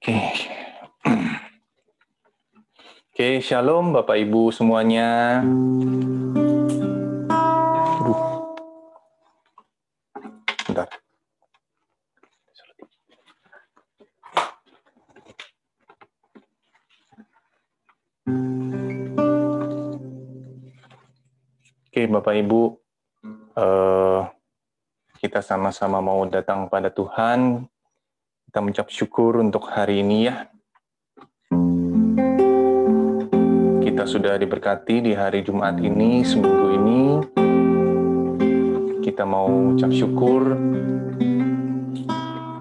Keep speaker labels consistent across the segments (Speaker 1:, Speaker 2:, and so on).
Speaker 1: Oke. Oke, shalom Bapak Ibu semuanya. Bentar. Oke, Bapak Ibu, kita sama-sama mau datang pada Tuhan. Kita mengucap syukur untuk hari ini ya. Kita sudah diberkati di hari Jumat ini, seminggu ini. Kita mau ucap syukur.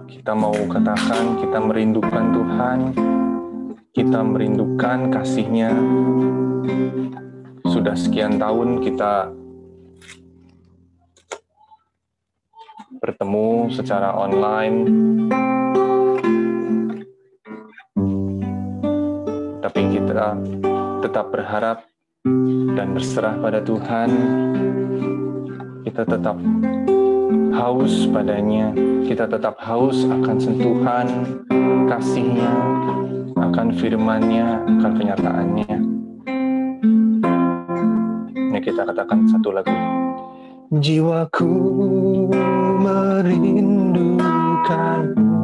Speaker 1: Kita mau katakan kita merindukan Tuhan. Kita merindukan kasih-Nya. Sudah sekian tahun kita bertemu secara online. Tapi kita tetap berharap dan berserah pada Tuhan. Kita tetap haus padanya. Kita tetap haus akan sentuhan kasih-Nya, akan firman-Nya, akan kenyataannya. Ini kita katakan satu lagu. Jiwaku merindukanmu,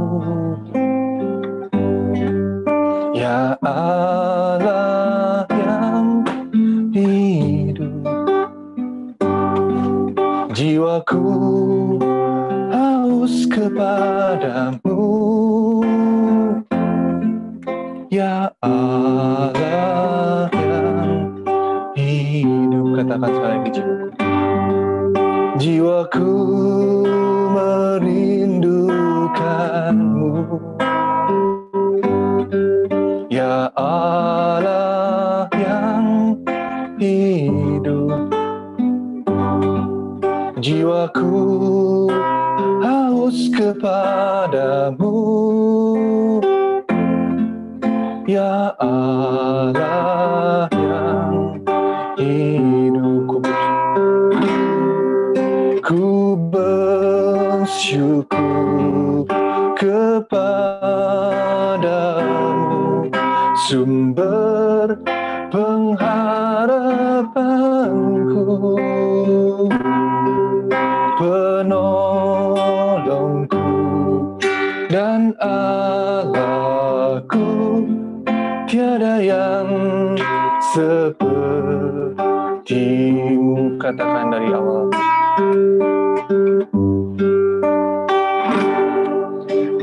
Speaker 1: ya Allah yang hidup. Jiwaku haus kepadamu, ya Allah yang hidup. Katakan sekali lagi, jiwaku. Jiwaku merindukanmu, ya Allah yang hidup. Jiwaku haus kepadamu, ya Allah yang hidup. Ku bersyukur kepadamu, sumber pengharapanku, penolongku dan Allahku, tiada yang sepertimu. Katakan dari awal.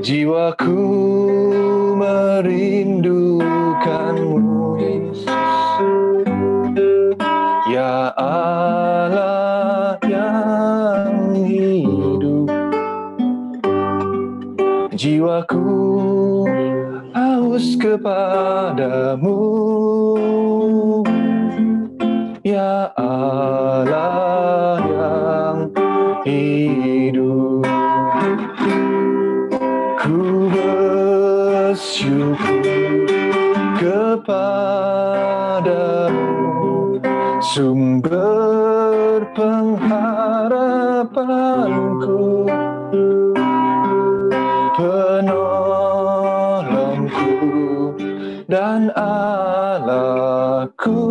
Speaker 1: Jiwaku merindukanmu, Yesus, ya Allah yang hidup. Jiwaku haus kepadamu, ya Allah yang hidup. Ku bersyukur kepadamu, sumber pengharapanku, penolongku dan Allahku,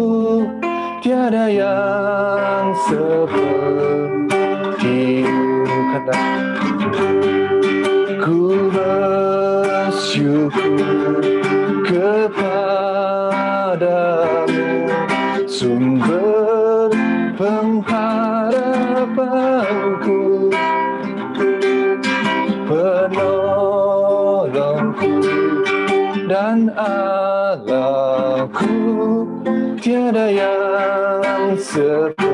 Speaker 1: tiada yang sepertimu. Kata, ku bersyukur kepadamu, sumber pengharapanku, penolongku dan Allahku, tiada yang sepertimu.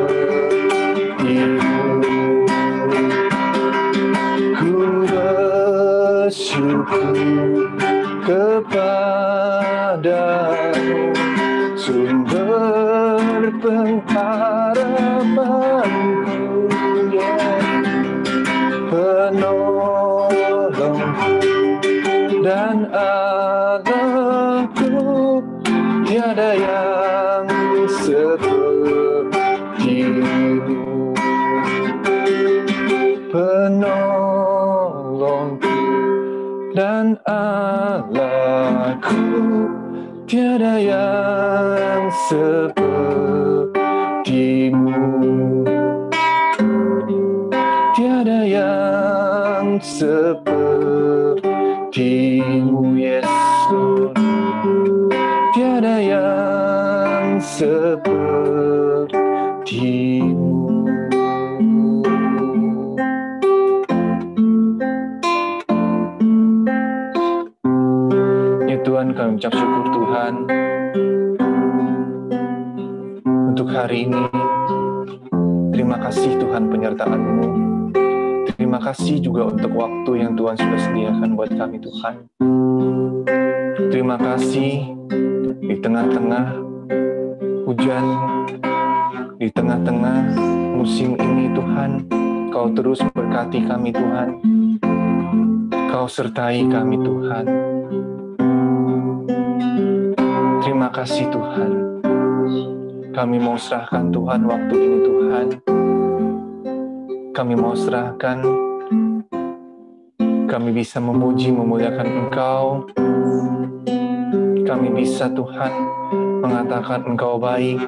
Speaker 1: Ku bersyukur kepadamu, sumber pengharapanku, penolongku dan Allahku, tiada yang sepertimu. Penolongku dan Allahku, tiada yang sepertimu, tiada yang sepertimu, Yesus, tiada yang sepertimu. Ya Tuhan, kami ucap syukur Tuhan untuk hari ini. Terima kasih Tuhan penyertaan-Mu. Terima kasih juga untuk waktu yang Tuhan sudah sediakan buat kami Tuhan. Terima kasih di tengah-tengah hujan, di tengah-tengah musim ini Tuhan, Kau terus berkati kami Tuhan. Kau sertai kami Tuhan. Terima kasih Tuhan. Kami mau serahkan Tuhan waktu ini Tuhan. Kami mau serahkan, kami bisa memuji, memuliakan Engkau. Kami bisa Tuhan mengatakan Engkau baik.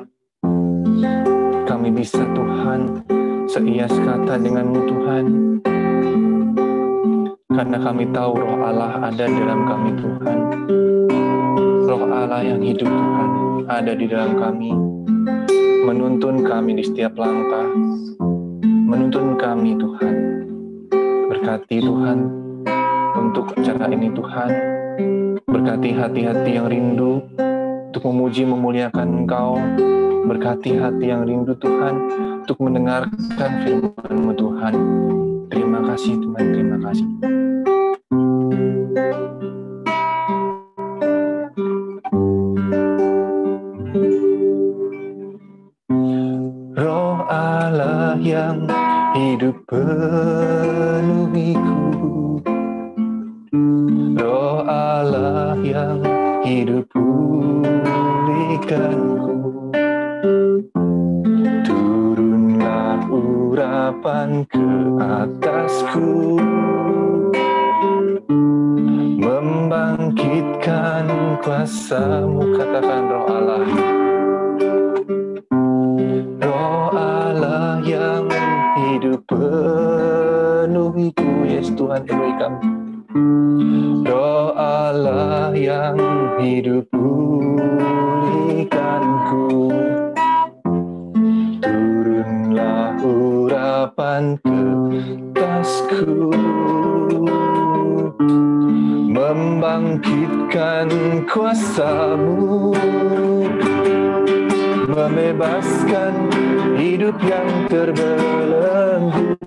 Speaker 1: Kami bisa Tuhan seias kata dengan-Mu Tuhan. Karena kami tahu Roh Allah ada dalam kami Tuhan. Roh Allah yang hidup Tuhan ada di dalam kami. Menuntun kami di setiap langkah. Menuntun kami Tuhan. Berkati Tuhan untuk acara ini Tuhan. Berkati hati-hati yang rindu untuk memuji memuliakan Engkau. Berkati hati yang rindu Tuhan untuk mendengarkan firman-Mu Tuhan. Terima kasih Tuhan, terima kasih. Roh Allah yang hidup penuhiku, Roh Allah yang hidup pulihkanku. Turunlah urapan ke atasku, membangkitkan kuasa-Mu. Katakan Roh Allah. Roh Allah yang hidup penuhiku. Yes Tuhan, penuhi kami. Roh Allah yang hidup pulihkanku. Turunlah urapan ke atasku, membangkitkan kuasa-Mu, membebaskan hidup yang terbelenggu,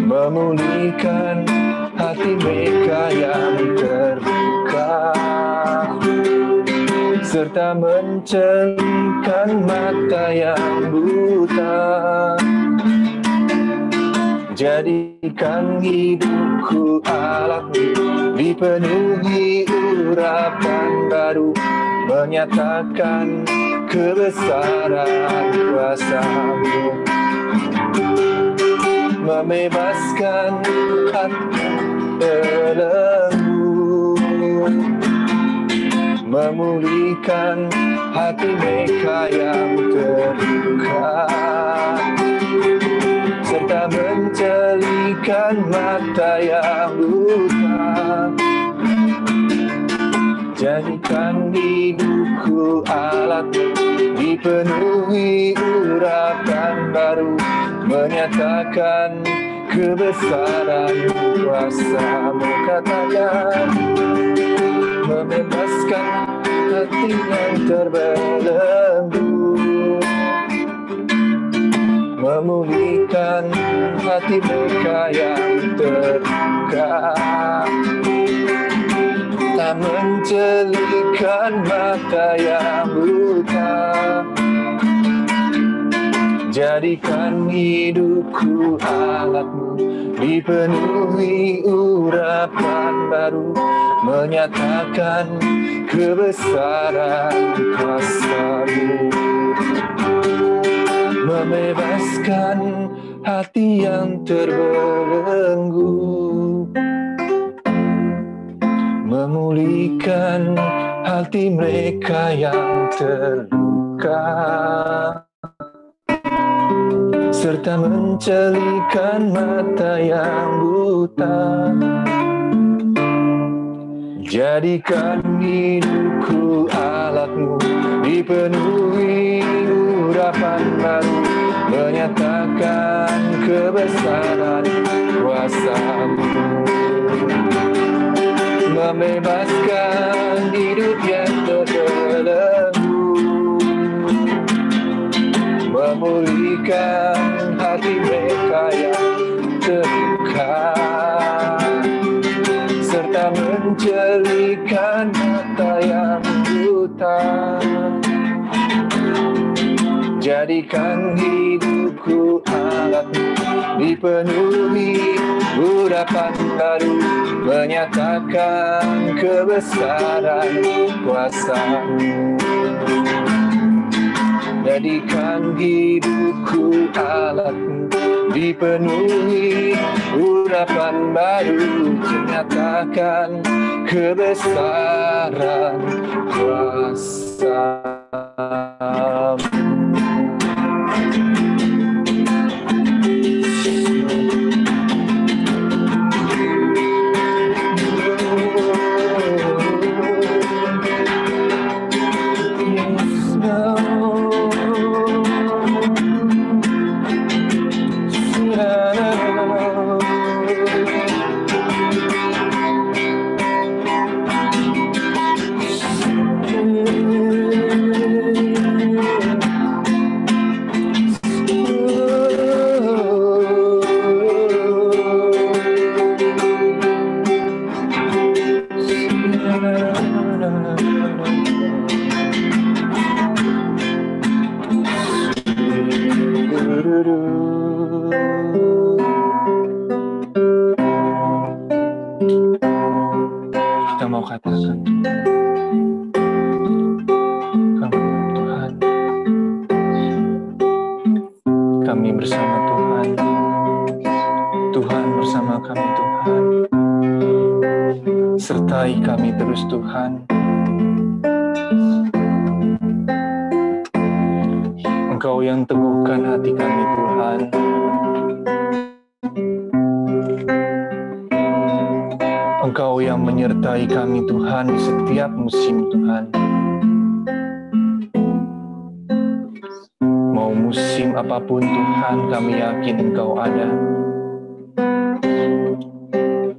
Speaker 1: memulihkan hati mereka yang terluka, serta mencerahkan mata yang buta. Jadikan hidupku alat-Mu, dipenuhi urapan baru, menyatakan kebesaran kuasa-Mu, membebaskan hati belenggu, memulihkan hati mereka yang terluka, serta mencelikan mata yang buta. Jadikan hidupku alat-Mu, dipenuhi urapan baru, menyatakan kebesaran kuasa-Mu. Katakan, membebaskan hati yang terbelenggu, memulihkan hati mereka yang terluka, tak mencelikan mata yang buta. Jadikan hidupku alat-Mu, dipenuhi urapan baru, menyatakan kebesaran kuasa-Mu, membebaskan hati yang terbelenggu, memulihkan hati mereka yang terluka, serta mencelikan mata yang buta. Jadikan hidupku alatmu, dipenuhi urapan baru, menyatakan kebesaran kuasa-Mu, membebaskan hidup yang terbelenggu, memulihkan hati mereka yang terluka, serta mencelikan mata yang buta. Jadikan hidupku alatmu, dipenuhi urapan baru, menyatakan kebesaran kuasa-Mu. Jadikan hidupku alatmu, dipenuhi urapan baru, menyatakan kebesaran kuasa-Mu. Kita mau katakan, kami Tuhan, kami bersama Tuhan, Tuhan bersama kami Tuhan, sertai kami terus Tuhan. Engkau yang teguhkan hati kami Tuhan. Engkau yang menyertai kami Tuhan di setiap musim Tuhan. Mau musim apapun Tuhan, kami yakin Engkau ada.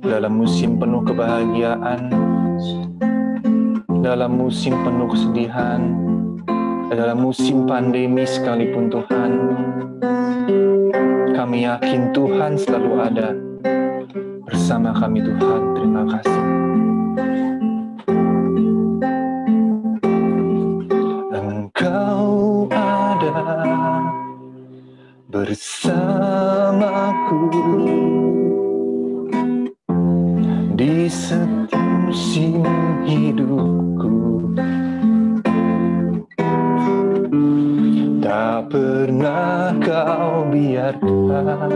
Speaker 1: Dalam musim penuh kebahagiaan, dalam musim penuh kesedihan, dalam musim pandemi sekalipun Tuhan, kami yakin Tuhan selalu ada bersama kami Tuhan. Terima kasih. Engkau ada bersamaku di setiap musim hidupku. Tak pernah kau biarkan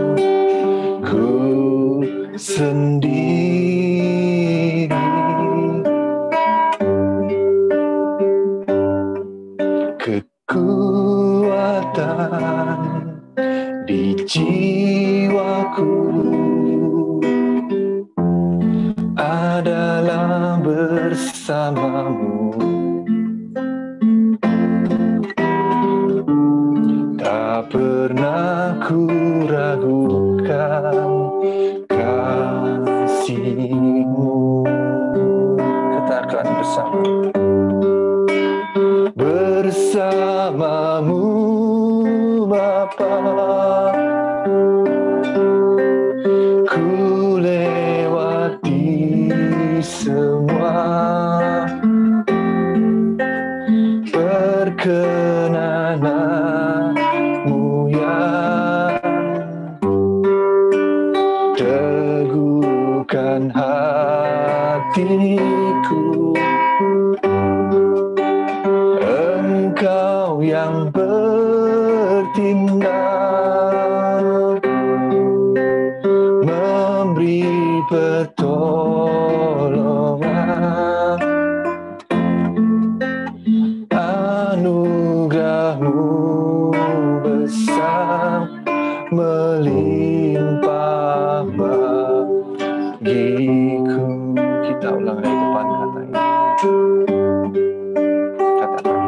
Speaker 1: ku sendiri. Kekuatan di jiwaku adalah bersamamu. Tak pernah ku ragukan kasih-Mu. Katakan bersama. Bersamamu Bapa, ku lewati semua perkenanan-Mu yang teguhkan hatiku. Engkau yang bertindak, memberi bagiku. Kita ulang dari depan kata ini. Katakan,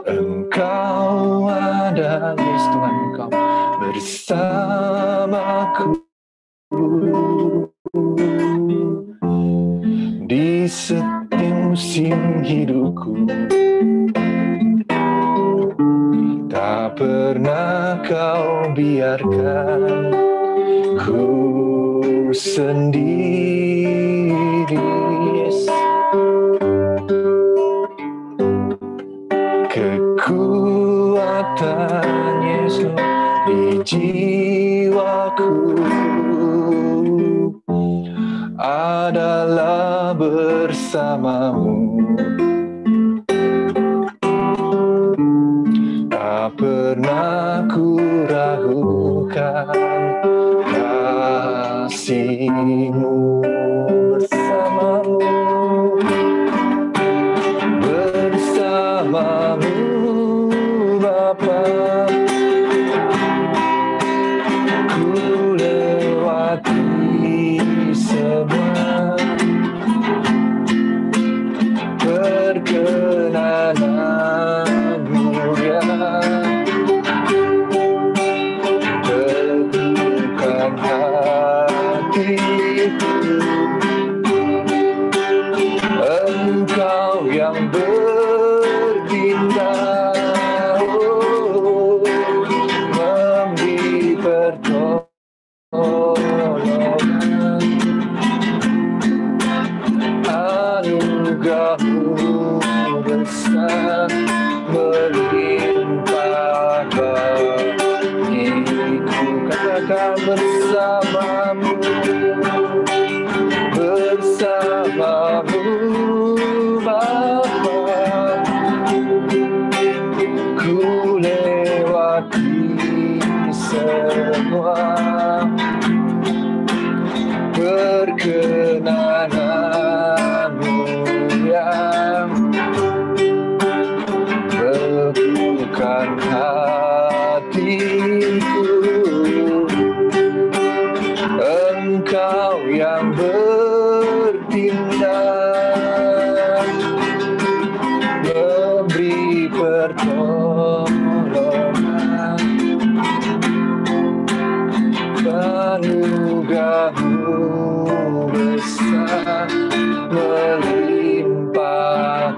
Speaker 1: Engkau ada, yes Tuhan, Engkau bersamaku di setiap musim hidupku. Tak pernah kau biarkan ku sendiri. Kekuatan Yesus di jiwaku adalah bersamamu. Tak pernah ku ragukan kasih-Mu bersamamu, bersamamu Bapa. Ku lewati semua perkenanan-Mu ya. Teguhkan hatiku, Engkau yang bertindak, memberi pertolongan. Anugerah-Mu besar melimpah bagiku. Katakan bersamamu, bersamamu Bapa. Ku lewati semua perkenanan-Mu yang teguhkan hatiku. Engkau yang bertindak, memberi pertolongan. Anugerah-Mu besar melimpah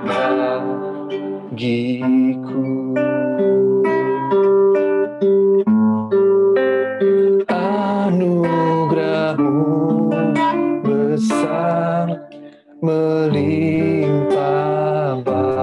Speaker 1: bagiku. Anugerah-Mu besar melimpah bagiku.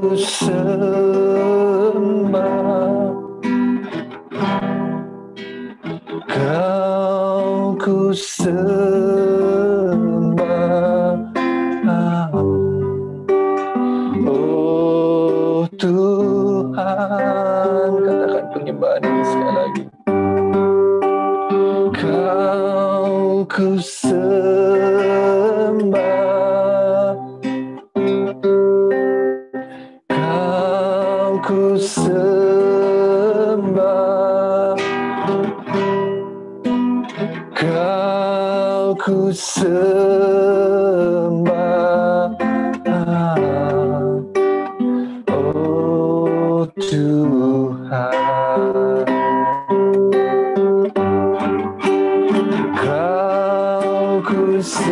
Speaker 1: ku sembah, Kau ku sembah. Oh Tuhan, katakan penyembahan ini sekali lagi. Kau ku sembah, Kau ku sembah, Kau ku sembah. Oh Tuhan, Kau ku sembah,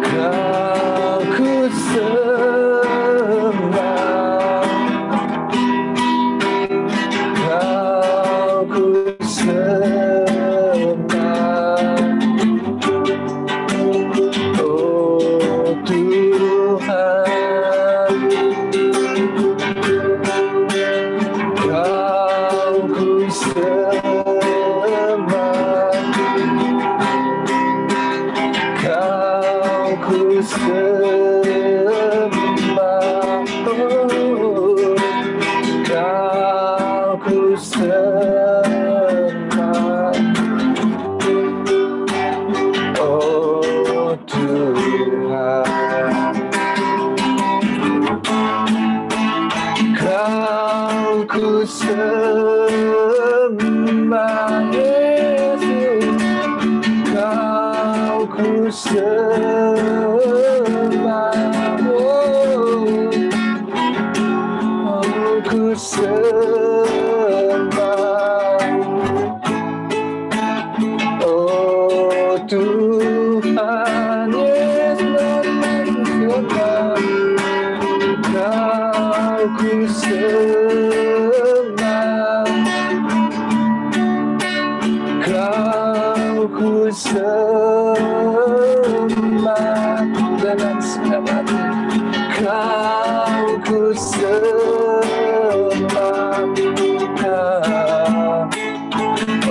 Speaker 1: Kau ku sembah, Kau ku sembah. Oh Tuhan, Kau ku sembah, Kau ku sembah. Oh, Kau ku sembah. Oh Tuhan, Kau ku sembah, Yesus, Kau ku sembah. Oh, ku sembah. Oh Tuhan, Yesus, Kau ku sembah, Kau ku sembah dengan segala hati. Kau ku sembah.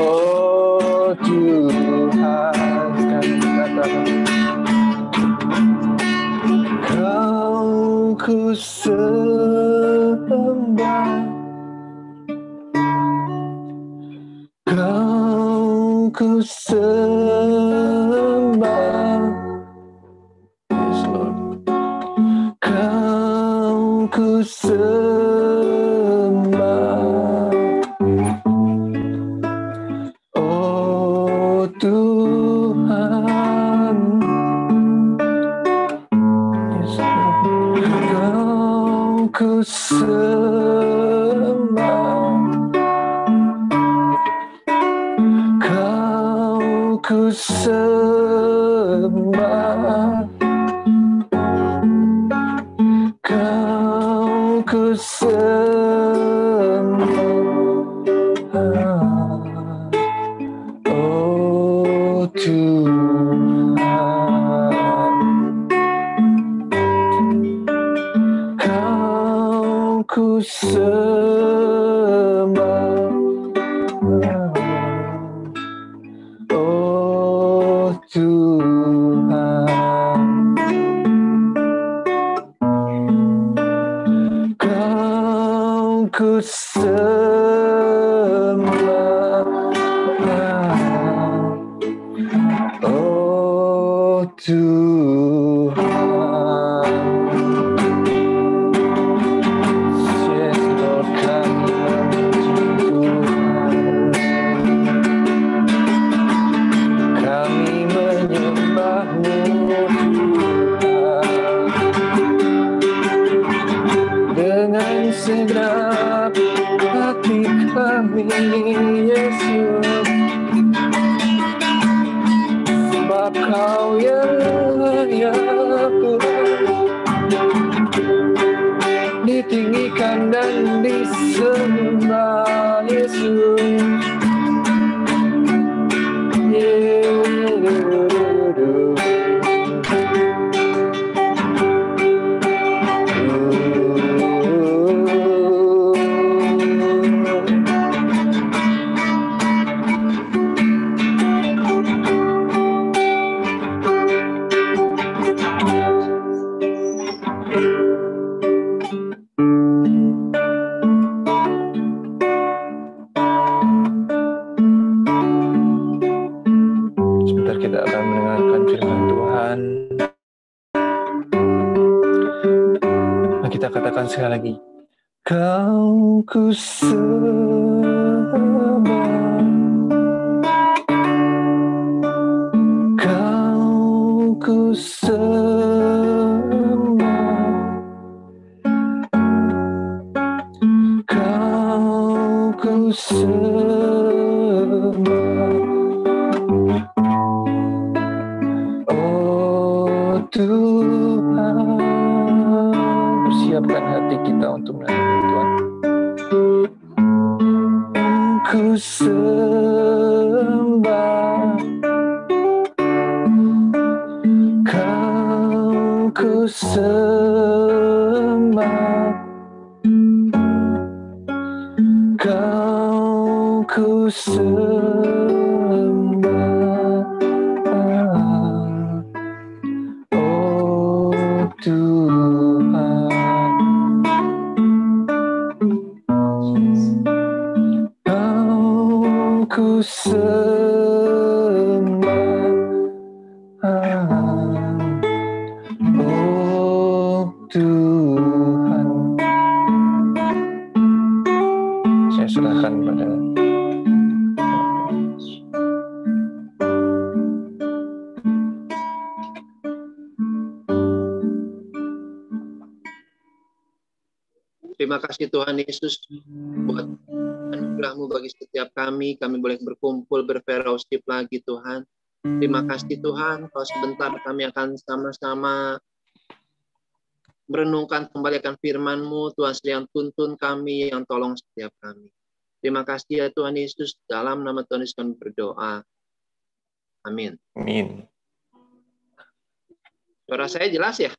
Speaker 1: Oh Tuhan, kami katakan Kau ku sembah, Kau ku sembah. Yes, Lord. Kau ku sembah. Oh Tuhan, yes, Lord. Kau ku sembah, Kau ku sembah, Kau ku sembah. Oh Tuhan, Kau ku sembah. Oh Tuhan, Kau ku sembah. Oh Tuhan, yes Lord, kami memuji Tuhan, kami menyembah-Mu Tuhan, dengan segenap hati kami, Yesus. Sebab Kau yang layak Tuhan, ditinggikan dan disembah, Yesus. mendengarkan firman Tuhan. Nah, kita katakan sekali lagi. Kau ku sembah, Kau ku sembah, Kau ku sembah, oh Tuhan. Persiapkan hati kita untuk melayani Tuhan. Ku sembah, Kau ku sembah, Kau ku sembah, oh Tuhan. Kau ku sembah, oh Tuhan. Saya serahkan pada
Speaker 2: Terima kasih Tuhan Yesus buat anugerah-Mu bagi setiap kami boleh berkumpul, berfellowship lagi Tuhan. Terima kasih Tuhan, kalau sebentar kami akan sama-sama merenungkan kembali akan firman-Mu, Tuhan yang tuntun kami, yang tolong setiap kami. Terima kasih ya Tuhan Yesus, dalam nama Tuhan Yesus kami berdoa. Amin.
Speaker 1: Amin.
Speaker 2: Suara saya jelas ya?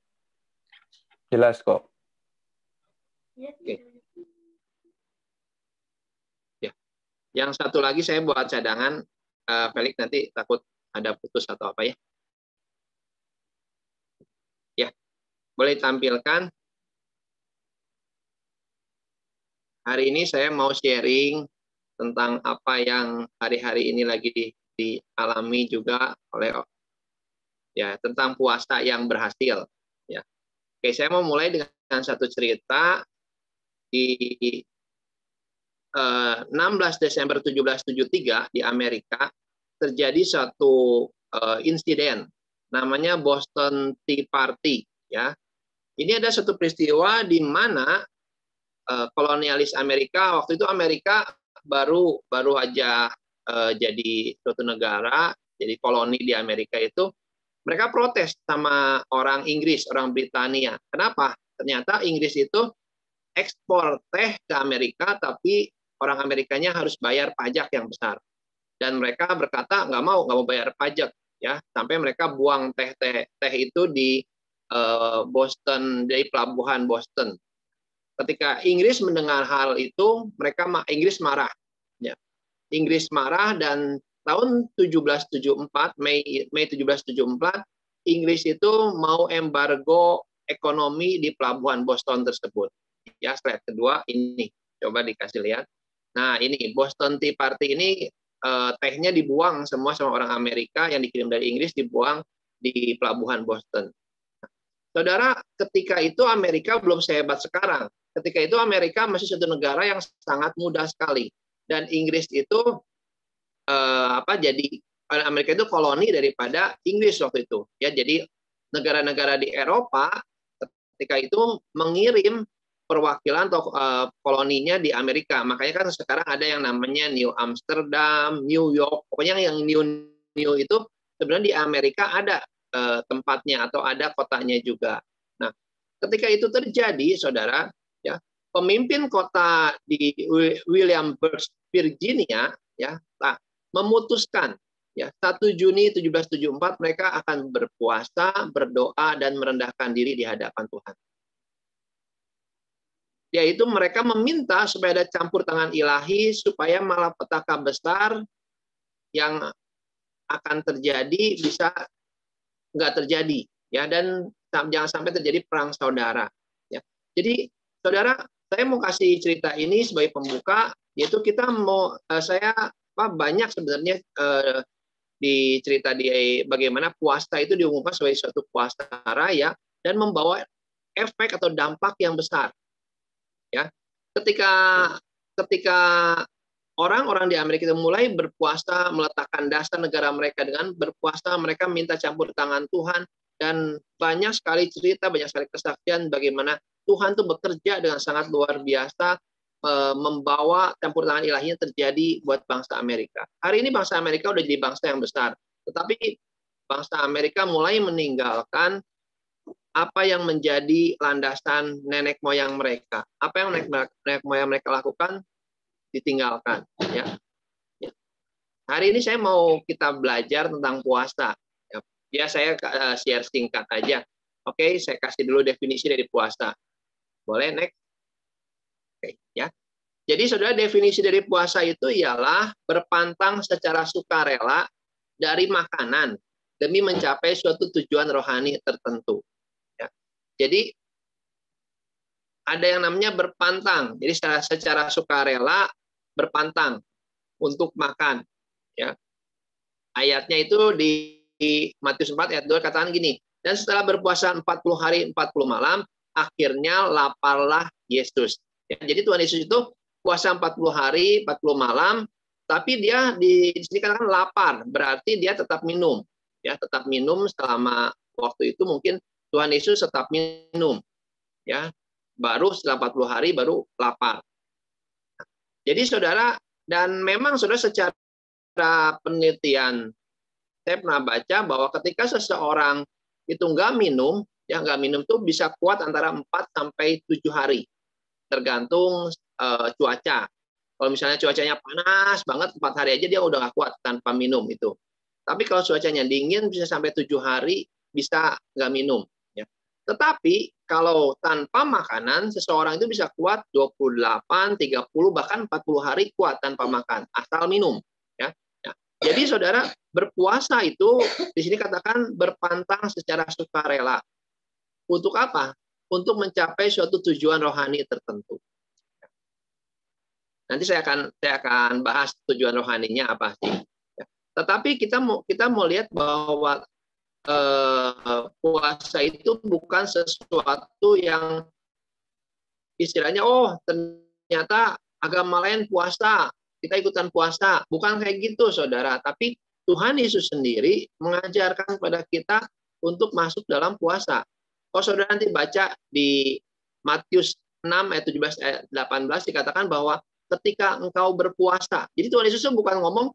Speaker 1: Jelas kok.
Speaker 2: Oke. Ya. Yang satu lagi saya buat cadangan, Felix nanti takut ada putus atau apa ya. Ya, boleh tampilkan. Hari ini saya mau sharing tentang apa yang hari-hari ini lagi dialami juga oleh ya tentang puasa yang berhasil. Ya. Oke, saya mau mulai dengan satu cerita. Di 16 Desember 1773 di Amerika terjadi satu insiden namanya Boston Tea Party ya. Ini ada satu peristiwa di mana kolonialis Amerika, waktu itu Amerika baru aja jadi suatu negara, jadi koloni di Amerika itu, mereka protes sama orang Inggris, orang Britania. Kenapa? Ternyata Inggris itu ekspor teh ke Amerika, tapi orang Amerikanya harus bayar pajak yang besar. Dan mereka berkata nggak mau bayar pajak, ya, sampai mereka buang teh itu di Boston, dari pelabuhan Boston. Ketika Inggris mendengar hal itu, Inggris marah. Ya. Inggris marah dan tahun 1774, Mei 1774, Inggris itu mau embargo ekonomi di pelabuhan Boston tersebut. Ya, slide kedua ini, coba dikasih lihat. Nah, ini Boston Tea Party ini tehnya dibuang semua sama orang Amerika yang dikirim dari Inggris, dibuang di pelabuhan Boston. Saudara, ketika itu Amerika belum sehebat sekarang. Ketika itu Amerika masih satu negara yang sangat mudah sekali. Dan Inggris itu jadi Amerika itu koloni daripada Inggris waktu itu. Ya, jadi negara-negara di Eropa ketika itu mengirim perwakilan atau koloninya di Amerika. Makanya kan sekarang ada yang namanya New Amsterdam, New York. Pokoknya yang new itu sebenarnya di Amerika ada tempatnya atau ada kotanya juga. Nah, ketika itu terjadi, saudara, ya, pemimpin kota di Williamsburg, Virginia, ya, memutuskan, ya, 1 Juni 1774 mereka akan berpuasa, berdoa dan merendahkan diri di hadapan Tuhan. Yaitu mereka meminta supaya ada campur tangan ilahi supaya malapetaka besar yang akan terjadi bisa nggak terjadi, ya, dan jangan sampai terjadi perang saudara, ya. Jadi saudara, saya mau kasih cerita ini sebagai pembuka, yaitu kita mau banyak sebenarnya di cerita di bagaimana puasa itu diumumkan sebagai suatu puasa raya dan membawa efek atau dampak yang besar. Ya, ketika orang-orang di Amerika itu mulai berpuasa, meletakkan dasar negara mereka dengan berpuasa, mereka minta campur tangan Tuhan, dan banyak sekali cerita, banyak sekali kesaksian bagaimana Tuhan tuh bekerja dengan sangat luar biasa, membawa campur tangan ilahinya terjadi buat bangsa Amerika. Hari ini bangsa Amerika udah jadi bangsa yang besar, tetapi bangsa Amerika mulai meninggalkan apa yang menjadi landasan nenek moyang mereka. Apa yang nenek moyang mereka lakukan ditinggalkan. Ya. Hari ini saya mau kita belajar tentang puasa. Ya, saya share singkat aja. Oke, saya kasih dulu definisi dari puasa. Boleh, next? Oke, ya. Jadi, saudara, definisi dari puasa itu ialah berpantang secara sukarela dari makanan demi mencapai suatu tujuan rohani tertentu. Ya. Jadi, ada yang namanya berpantang. Jadi, secara sukarela berpantang untuk makan. Ya. Ayatnya itu di Matius 4 ayat 2 katakan gini, dan setelah berpuasa 40 hari 40 malam, akhirnya laparlah Yesus. Ya, jadi Tuhan Yesus itu puasa 40 hari 40 malam, tapi dia di sini katakan lapar, berarti dia tetap minum. Ya, tetap minum selama waktu itu mungkin Tuhan Yesus tetap minum. Ya, baru setelah 40 hari baru lapar. Jadi saudara, dan memang saudara secara penelitian saya pernah baca bahwa ketika seseorang itu nggak minum tuh bisa kuat antara 4 sampai 7 hari, tergantung cuaca. Kalau misalnya cuacanya panas banget, 4 hari aja dia udah nggak kuat tanpa minum itu. Tapi kalau cuacanya dingin bisa sampai 7 hari bisa nggak minum. Ya. Tetapi kalau tanpa makanan, seseorang itu bisa kuat 28, 30, bahkan 40 hari kuat tanpa makan, asal minum. Ya. Jadi saudara, berpuasa itu di sini katakan berpantang secara sukarela. Untuk apa? Untuk mencapai suatu tujuan rohani tertentu. Nanti saya akan bahas tujuan rohaninya apa sih. Tetapi kita mau lihat bahwa puasa itu bukan sesuatu yang istilahnya ternyata agama lain puasa, kita ikutan puasa. Bukan kayak gitu, saudara. Tapi Tuhan Yesus sendiri mengajarkan kepada kita untuk masuk dalam puasa. Kalau saudara nanti baca di Matius 6 ayat 17 ayat 18 dikatakan bahwa ketika engkau berpuasa. Jadi Tuhan Yesus bukan ngomong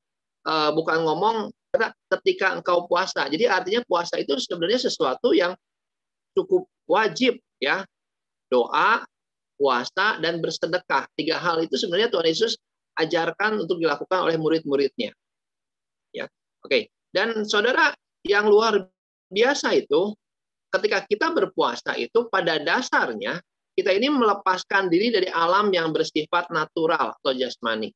Speaker 2: ketika engkau puasa. Jadi artinya puasa itu sebenarnya sesuatu yang cukup wajib, ya. Doa, puasa, dan bersedekah. 3 hal itu sebenarnya Tuhan Yesus ajarkan untuk dilakukan oleh murid-muridnya. Ya, oke. Dan saudara, yang luar biasa itu, ketika kita berpuasa itu pada dasarnya kita ini melepaskan diri dari alam yang bersifat natural atau jasmani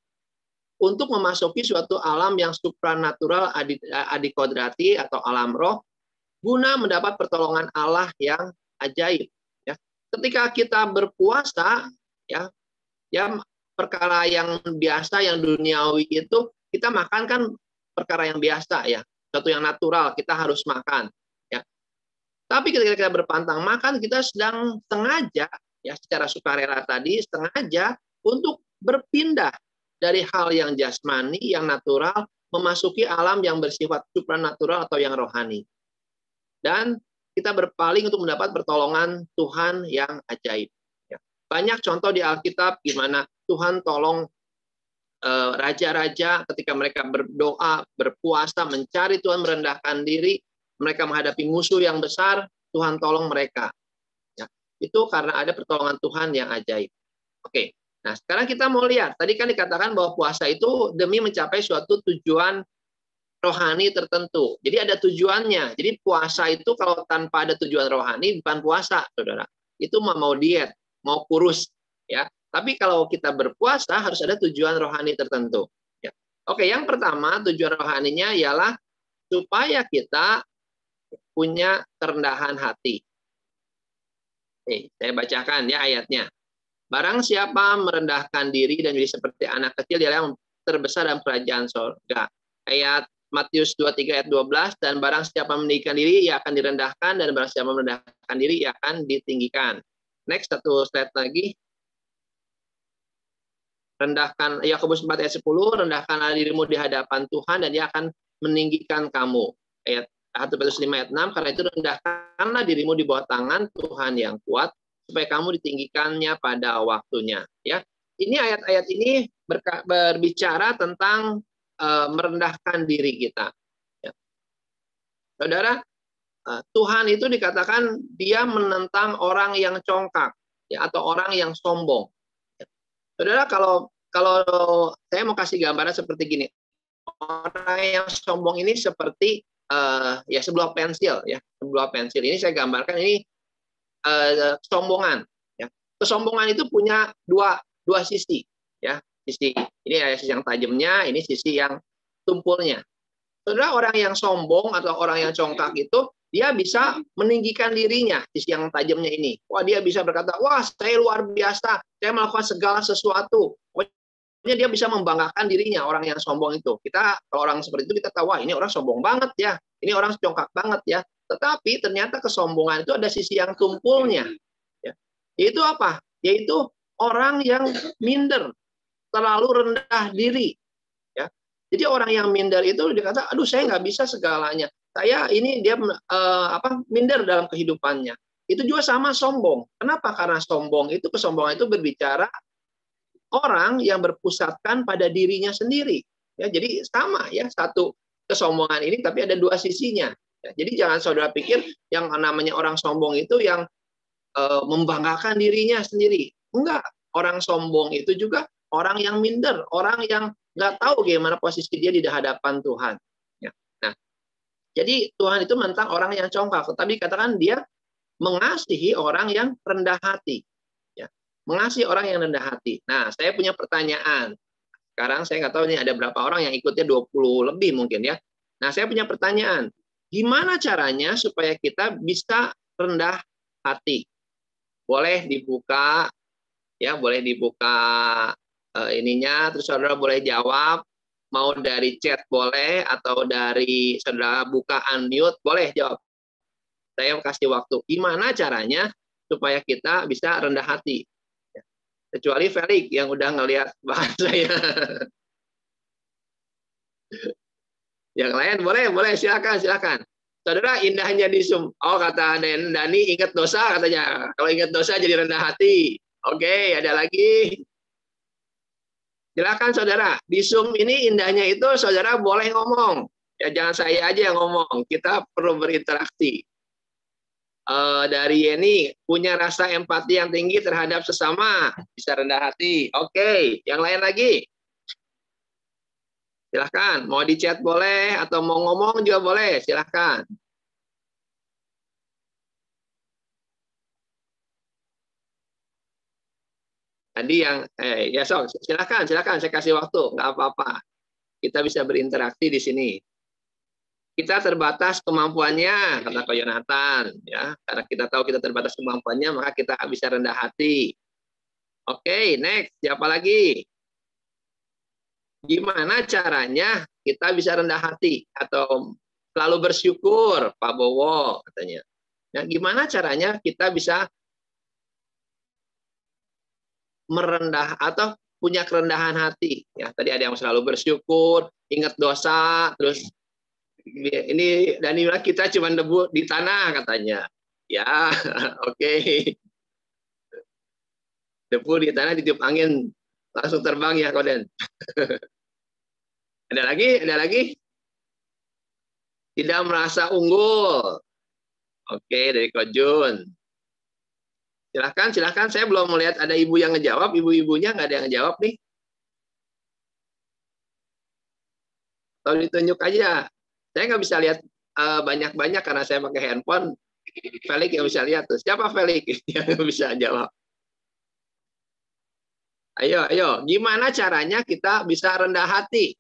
Speaker 2: untuk memasuki suatu alam yang supranatural adikodrati atau alam roh guna mendapat pertolongan Allah yang ajaib. Ya. Ketika kita berpuasa, ya perkara yang biasa, yang duniawi itu kita makan kan perkara yang biasa, ya, sesuatu yang natural, kita harus makan. Ya. Tapi ketika kita berpantang makan, kita sedang sengaja, ya, secara sukarela tadi, sengaja untuk berpindah dari hal yang jasmani, yang natural, memasuki alam yang bersifat supranatural atau yang rohani. Dan kita berpaling untuk mendapat pertolongan Tuhan yang ajaib. Ya. Banyak contoh di Alkitab gimana Tuhan tolong raja-raja ketika mereka berdoa, berpuasa, mencari Tuhan, merendahkan diri, mereka menghadapi musuh yang besar, Tuhan tolong mereka. Ya. Itu karena ada pertolongan Tuhan yang ajaib. Oke, nah sekarang kita mau lihat. Tadi kan dikatakan bahwa puasa itu demi mencapai suatu tujuan rohani tertentu. Jadi ada tujuannya. Jadi puasa itu kalau tanpa ada tujuan rohani bukan puasa, saudara. Itu mau diet, mau kurus, ya. Tapi kalau kita berpuasa harus ada tujuan rohani tertentu. Ya. Oke, yang pertama tujuan rohaninya ialah supaya kita punya kerendahan hati. Saya bacakan ya ayatnya. Barang siapa merendahkan diri dan jadi seperti anak kecil, dia yang terbesar dalam kerajaan surga. Ayat Matius 23 ayat 12, dan barang siapa meninggikan diri, ia akan direndahkan, dan barang siapa merendahkan diri, ia akan ditinggikan. Next, satu slide lagi. Rendahkan, Yakobus 4 ayat 10, rendahkanlah dirimu di hadapan Tuhan, dan Dia akan meninggikan kamu. Ayat 1 Petrus 5 ayat 6, karena itu rendahkanlah dirimu di bawah tangan Tuhan yang kuat, supaya kamu ditinggikannya pada waktunya. Ya, ini ayat-ayat ini berbicara tentang merendahkan diri kita. Ya. Saudara, Tuhan itu dikatakan Dia menentang orang yang congkak, ya, atau orang yang sombong. Saudara, kalau saya mau kasih gambaran seperti gini, orang yang sombong ini seperti ya sebuah pensil, ya sebuah pensil. Ini saya gambarkan ini kesombongan. Ya. Kesombongan itu punya dua sisi, ya sisi ini ada sisi yang tajamnya, ini sisi yang tumpulnya. Saudara, orang yang sombong atau orang yang congkak itu dia bisa meninggikan dirinya, sisi yang tajamnya ini. Wah, dia bisa berkata, wah saya luar biasa, saya melakukan segala sesuatu. Pokoknya dia bisa membanggakan dirinya, orang yang sombong itu. Kita, kalau orang seperti itu, kita tahu, wah ini orang sombong banget ya, ini orang congkak banget ya. Tetapi ternyata kesombongan itu ada sisi yang tumpulnya. Ya. Yaitu apa? Yaitu orang yang minder, terlalu rendah diri. Ya. Jadi orang yang minder itu dikata, aduh saya nggak bisa segalanya. Saya ini dia minder dalam kehidupannya. Itu juga sama sombong. Kenapa? Karena sombong itu, kesombongan itu berbicara orang yang berpusatkan pada dirinya sendiri. Ya, jadi sama ya, satu kesombongan ini tapi ada dua sisinya. Ya, jadi jangan saudara pikir yang namanya orang sombong itu yang membanggakan dirinya sendiri. Enggak, orang sombong itu juga orang yang minder, orang yang nggak tahu bagaimana posisi dia di hadapan Tuhan. Ya. Nah, jadi Tuhan itu menentang orang yang congkak, tetapi katakan dia mengasihi orang yang rendah hati. Ya. Mengasihi orang yang rendah hati. Nah, saya punya pertanyaan. Sekarang saya nggak tahu ini ada berapa orang yang ikutnya, 20 lebih mungkin ya. Nah, saya punya pertanyaan. Gimana caranya supaya kita bisa rendah hati? Boleh dibuka, ya, boleh dibuka ininya, terus saudara boleh jawab. Mau dari chat boleh, atau dari saudara buka unmute, boleh jawab. Saya kasih waktu. Gimana caranya supaya kita bisa rendah hati? Kecuali Felix yang udah ngelihat bahasanya. Yang lain boleh silakan. Saudara, indahnya di Zoom. Oh, kata Dani, ingat dosa katanya. Kalau ingat dosa jadi rendah hati. Oke, ada lagi. Silakan saudara. Di Zoom ini indahnya itu saudara boleh ngomong. Ya jangan saya aja yang ngomong. Kita perlu berinteraksi. Dari Yeni, punya rasa empati yang tinggi terhadap sesama, bisa rendah hati. Oke, yang lain lagi. Silahkan, mau di chat boleh, atau mau ngomong juga boleh, silahkan. Tadi yang, ya sok, silahkan, saya kasih waktu, nggak apa-apa. Kita bisa berinteraksi di sini. Kita terbatas kemampuannya, kata Ko Yonatan, ya. Karena kita tahu kita terbatas kemampuannya, maka kita bisa rendah hati. Oke, next. Siapa lagi? Gimana caranya kita bisa rendah hati atau selalu bersyukur, Pak Bowo katanya. Nah, gimana caranya kita bisa merendah atau punya kerendahan hati? Ya, tadi ada yang selalu bersyukur, ingat dosa, terus ini Dani bilang kita cuma debu di tanah katanya. Ya, oke. Debu di tanah ditiup angin langsung terbang ya, Koden. Ada lagi? Tidak merasa unggul. Oke, dari Kojun. Silahkan. Saya belum melihat ada ibu yang ngejawab. Ibu-ibunya nggak ada yang ngejawab nih. Atau ditunjuk aja. Saya nggak bisa lihat banyak-banyak karena saya pakai handphone. Felix yang bisa lihat tuh. Siapa Felix yang bisa jawab? Ayo. Gimana caranya kita bisa rendah hati?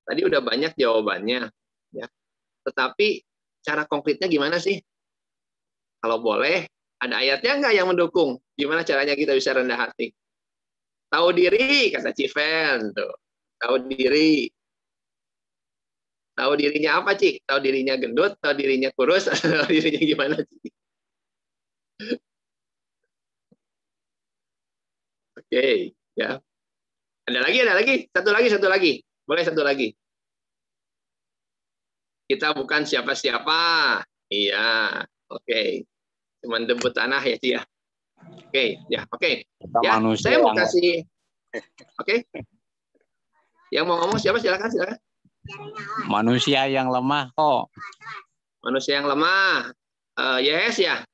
Speaker 2: Tadi udah banyak jawabannya, ya. Tetapi cara konkretnya gimana sih? Kalau boleh, ada ayatnya nggak yang mendukung? Gimana caranya kita bisa rendah hati? Tahu diri, kata Civen tuh. Tahu diri. Tahu dirinya apa, Cik? Tahu dirinya gendut, tahu dirinya kurus, tahu dirinya gimana, Cik? Oke, ya. Ada lagi. Satu lagi. Boleh satu lagi. Kita bukan siapa-siapa. Iya, oke. Cuman debu tanah ya, Cik ya. Oke, ya, oke. Ya, saya mau kasih. Oke. Yang mau ngomong siapa? Silakan.
Speaker 3: Manusia yang lemah kok.
Speaker 2: Manusia yang lemah. Yes ya.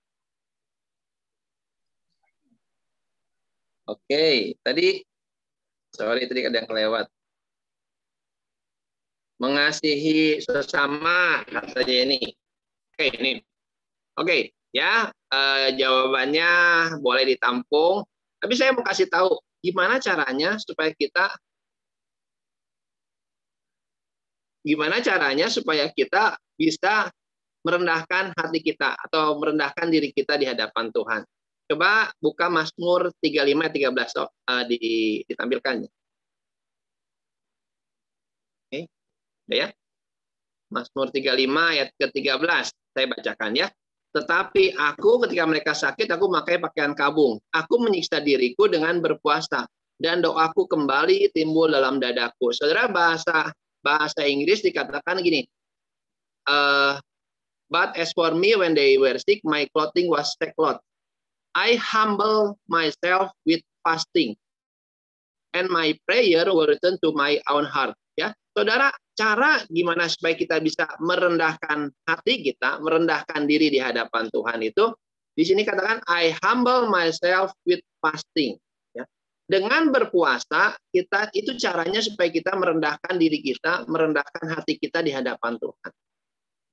Speaker 2: Oke, tadi ada yang kelewat. Mengasihi sesama katanya ini. Oke, ini. Oke, ya, jawabannya boleh ditampung. Tapi saya mau kasih tahu gimana caranya supaya kita bisa merendahkan hati kita atau merendahkan diri kita di hadapan Tuhan. Coba buka Mazmur 35 ayat 13 ditampilkannya. Oke. Udah ya. Mazmur 35 ayat ke-13 saya bacakan ya. Tetapi aku ketika mereka sakit aku memakai pakaian kabung. Aku menyiksa diriku dengan berpuasa dan doaku kembali timbul dalam dadaku. Saudara, bahasa Inggris dikatakan gini. But as for me when they were sick my clothing was sackcloth. I humble myself with fasting, and my prayer will return to my own heart. Ya, saudara, cara gimana supaya kita bisa merendahkan hati kita, merendahkan diri di hadapan Tuhan itu, di sini katakan I humble myself with fasting. Ya, dengan berpuasa kita itu caranya supaya kita merendahkan diri kita, merendahkan hati kita di hadapan Tuhan.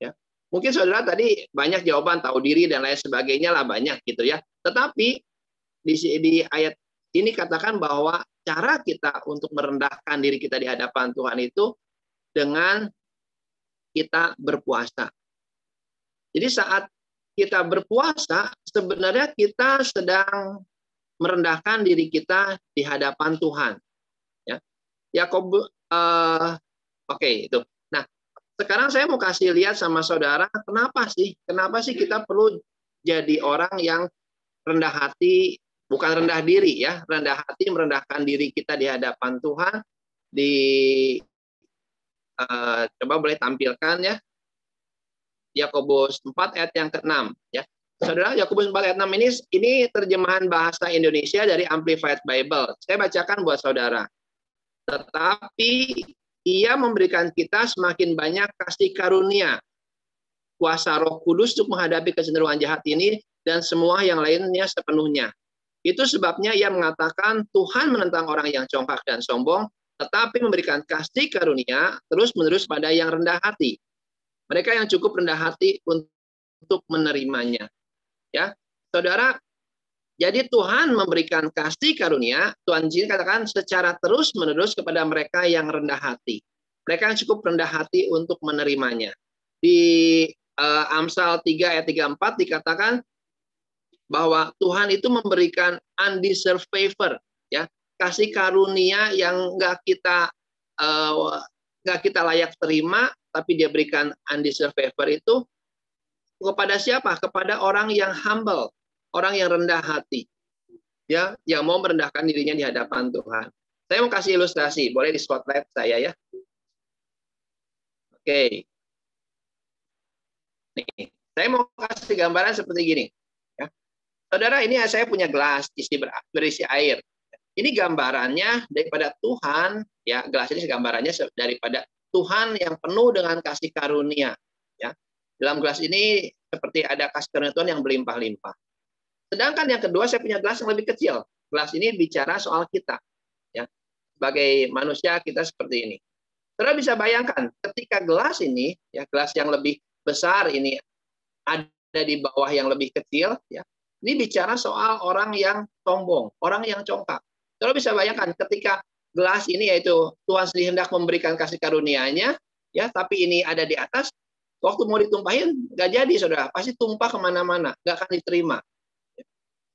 Speaker 2: Ya, mungkin saudara tadi banyak jawaban tahu diri dan lain sebagainya lah banyak gitu ya. Tetapi di ayat ini katakan bahwa cara kita untuk merendahkan diri kita di hadapan Tuhan itu dengan kita berpuasa. Jadi saat kita berpuasa, sebenarnya kita sedang merendahkan diri kita di hadapan Tuhan. Ya, Yakobus, oke, itu. Nah, sekarang saya mau kasih lihat sama saudara, kenapa sih kita perlu jadi orang yang rendah hati, bukan rendah diri ya, rendah hati merendahkan diri kita di hadapan Tuhan. Coba boleh tampilkan ya. Yakobus 4 ayat yang ke-6 ya. Saudara, Yakobus 4 ayat 6 ini terjemahan bahasa Indonesia dari Amplified Bible. Saya bacakan buat saudara. Tetapi ia memberikan kita semakin banyak kasih karunia, kuasa Roh Kudus untuk menghadapi kecenderungan jahat ini dan semua yang lainnya sepenuhnya. Itu sebabnya ia mengatakan Tuhan menentang orang yang congkak dan sombong, tetapi memberikan kasih karunia terus-menerus pada yang rendah hati. Mereka yang cukup rendah hati untuk menerimanya. Ya, saudara, jadi Tuhan memberikan kasih karunia, Tuhan sini katakan secara terus-menerus kepada mereka yang rendah hati. Mereka yang cukup rendah hati untuk menerimanya. Di Amsal 3 ayat 34 dikatakan bahwa Tuhan itu memberikan undeserved favor, ya, kasih karunia yang nggak kita layak terima, tapi dia berikan undeserved favor itu kepada siapa? Kepada orang yang humble, orang yang rendah hati, ya, yang mau merendahkan dirinya di hadapan Tuhan. Saya mau kasih ilustrasi, boleh di spotlight saya ya. Oke, nih, saya mau kasih gambaran seperti gini. Saudara, ini saya punya gelas berisi air. Ini gambarannya daripada Tuhan, ya, gelas ini gambarannya daripada Tuhan yang penuh dengan kasih karunia. Ya, dalam gelas ini seperti ada kasih karunia Tuhan yang berlimpah-limpah. Sedangkan yang kedua saya punya gelas yang lebih kecil. Gelas ini bicara soal kita. Ya, sebagai manusia kita seperti ini. Saudara bisa bayangkan ketika gelas ini, ya, gelas yang lebih besar ini ada di bawah yang lebih kecil, ya. Ini bicara soal orang yang sombong, orang yang congkak. Saudara bisa bayangkan ketika gelas ini yaitu Tuhan sendiri hendak memberikan kasih karunia-Nya, ya, tapi ini ada di atas, waktu mau ditumpahin nggak jadi, saudara, pasti tumpah kemana-mana, nggak akan diterima.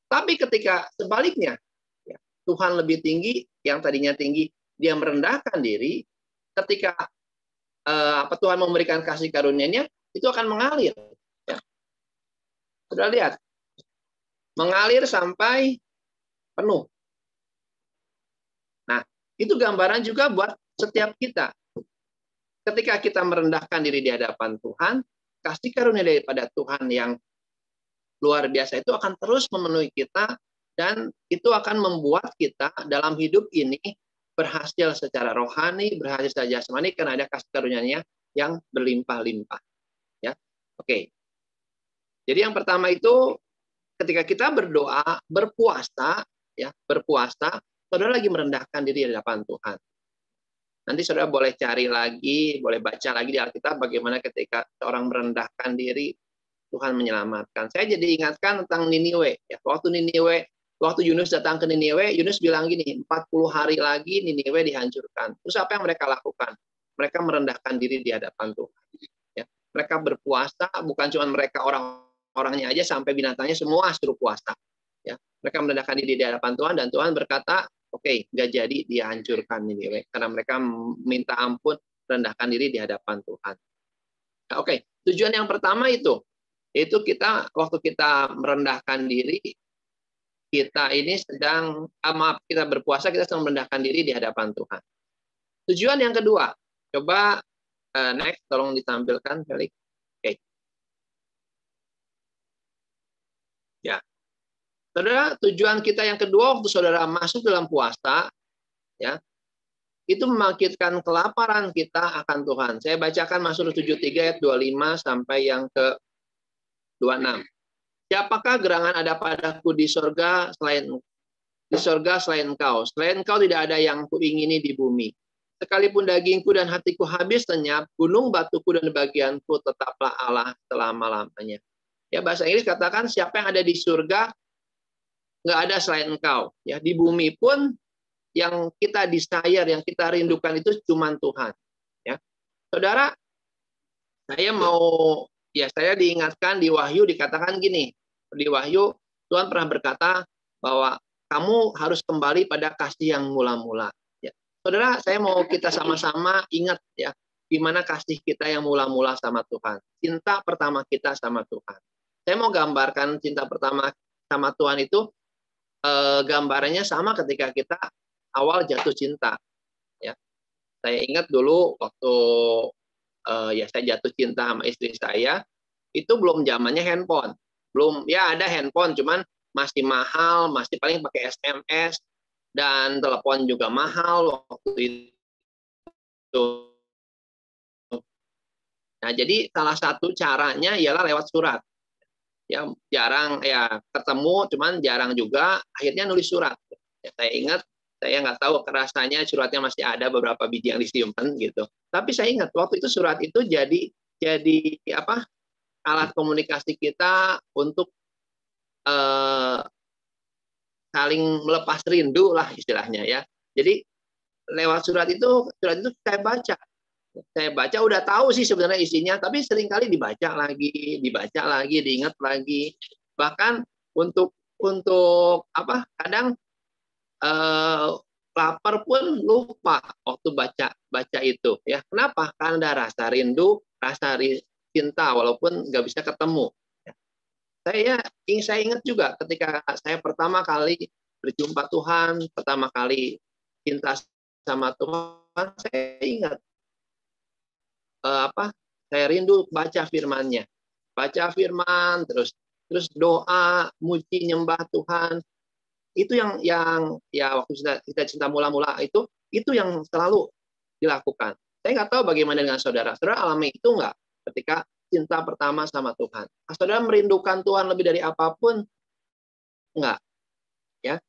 Speaker 2: Tapi ketika sebaliknya, ya, Tuhan lebih tinggi, yang tadinya tinggi dia merendahkan diri, ketika Tuhan memberikan kasih karunia-Nya, itu akan mengalir. Ya. Sudah lihat, mengalir sampai penuh. Nah, itu gambaran juga buat setiap kita. Ketika kita merendahkan diri di hadapan Tuhan, kasih karunia daripada Tuhan yang luar biasa itu akan terus memenuhi kita, dan itu akan membuat kita dalam hidup ini berhasil secara rohani, berhasil secara jasmani, karena ada kasih karunia-Nya yang berlimpah-limpah. Ya, oke. Jadi yang pertama itu, ketika kita berdoa, berpuasa, ya, berpuasa, saudara lagi merendahkan diri di hadapan Tuhan. Nanti saudara boleh cari lagi, boleh baca lagi di Alkitab bagaimana ketika seorang merendahkan diri, Tuhan menyelamatkan. Saya jadi ingatkan tentang Niniwe. Ya, waktu Yunus datang ke Niniwe, Yunus bilang gini, 40 hari lagi Niniwe dihancurkan. Terus apa yang mereka lakukan? Mereka merendahkan diri di hadapan Tuhan. Ya, mereka berpuasa, bukan cuma mereka orang-orangnya aja, sampai binatangnya semua suruh puasa. Ya, mereka merendahkan diri di hadapan Tuhan, dan Tuhan berkata, oke, nggak jadi dihancurkan Niniwe, karena mereka minta ampun, rendahkan diri di hadapan Tuhan. Nah, oke, tujuan yang pertama itu kita waktu kita merendahkan diri, kita ini sedang kita berpuasa, kita sedang merendahkan diri di hadapan Tuhan. Tujuan yang kedua, coba next, tolong ditampilkan, Felix. Oke. Ya. Saudara, tujuan kita yang kedua waktu saudara masuk dalam puasa, ya, itu membangkitkan kelaparan kita akan Tuhan. Saya bacakan Mazmur 73 ayat 25 sampai yang ke 26. Siapakah gerangan ada padaku di sorga selain Engkau? Selain Engkau tidak ada yang kuingini di bumi. Sekalipun dagingku dan hatiku habis lenyap, gunung batuku dan bagianku tetaplah Allah selama-lamanya. Ya, bahasa Inggris katakan, siapa yang ada di surga, nggak ada selain Engkau. Ya, di bumi pun yang kita desire, yang kita rindukan itu cuma Tuhan. Ya, saudara, saya diingatkan di Wahyu, dikatakan gini, di Wahyu Tuhan pernah berkata bahwa kamu harus kembali pada kasih yang mula-mula. Ya. Saudara, saya mau kita sama-sama ingat ya, gimana kasih kita yang mula-mula sama Tuhan. Cinta pertama kita sama Tuhan. Saya mau gambarkan cinta pertama sama Tuhan itu, gambarannya sama ketika kita awal jatuh cinta. Ya. Saya ingat dulu waktu saya jatuh cinta sama istri saya, itu belum zamannya handphone. Belum, ya ada handphone, cuman masih mahal, masih paling pakai SMS, dan telepon juga mahal waktu itu. Nah, jadi salah satu caranya ialah lewat surat. Ya, jarang ya ketemu, cuman jarang juga, akhirnya nulis surat. Ya, saya ingat, saya nggak tahu rasanya suratnya masih ada beberapa biji yang disimpan gitu. Tapi saya ingat waktu itu surat itu jadi alat komunikasi kita untuk saling melepas rindu lah istilahnya ya. Jadi lewat surat itu saya baca udah tahu sih sebenarnya isinya, tapi seringkali dibaca lagi, diingat lagi. Bahkan untuk kadang lapar pun lupa waktu baca itu ya. Kenapa? Karena ada rasa rindu, rasa cinta walaupun nggak bisa ketemu. Saya ingat juga ketika saya pertama kali berjumpa Tuhan, pertama kali cinta sama Tuhan, saya ingat saya rindu baca firman-Nya. Baca firman, terus doa, muji, nyembah Tuhan. Itu yang ya waktu kita cinta mula-mula itu yang selalu dilakukan. Saya nggak tahu bagaimana dengan saudara. Saudara alami itu nggak ketika cinta pertama sama Tuhan? Saudara merindukan Tuhan lebih dari apapun? Enggak. Ya.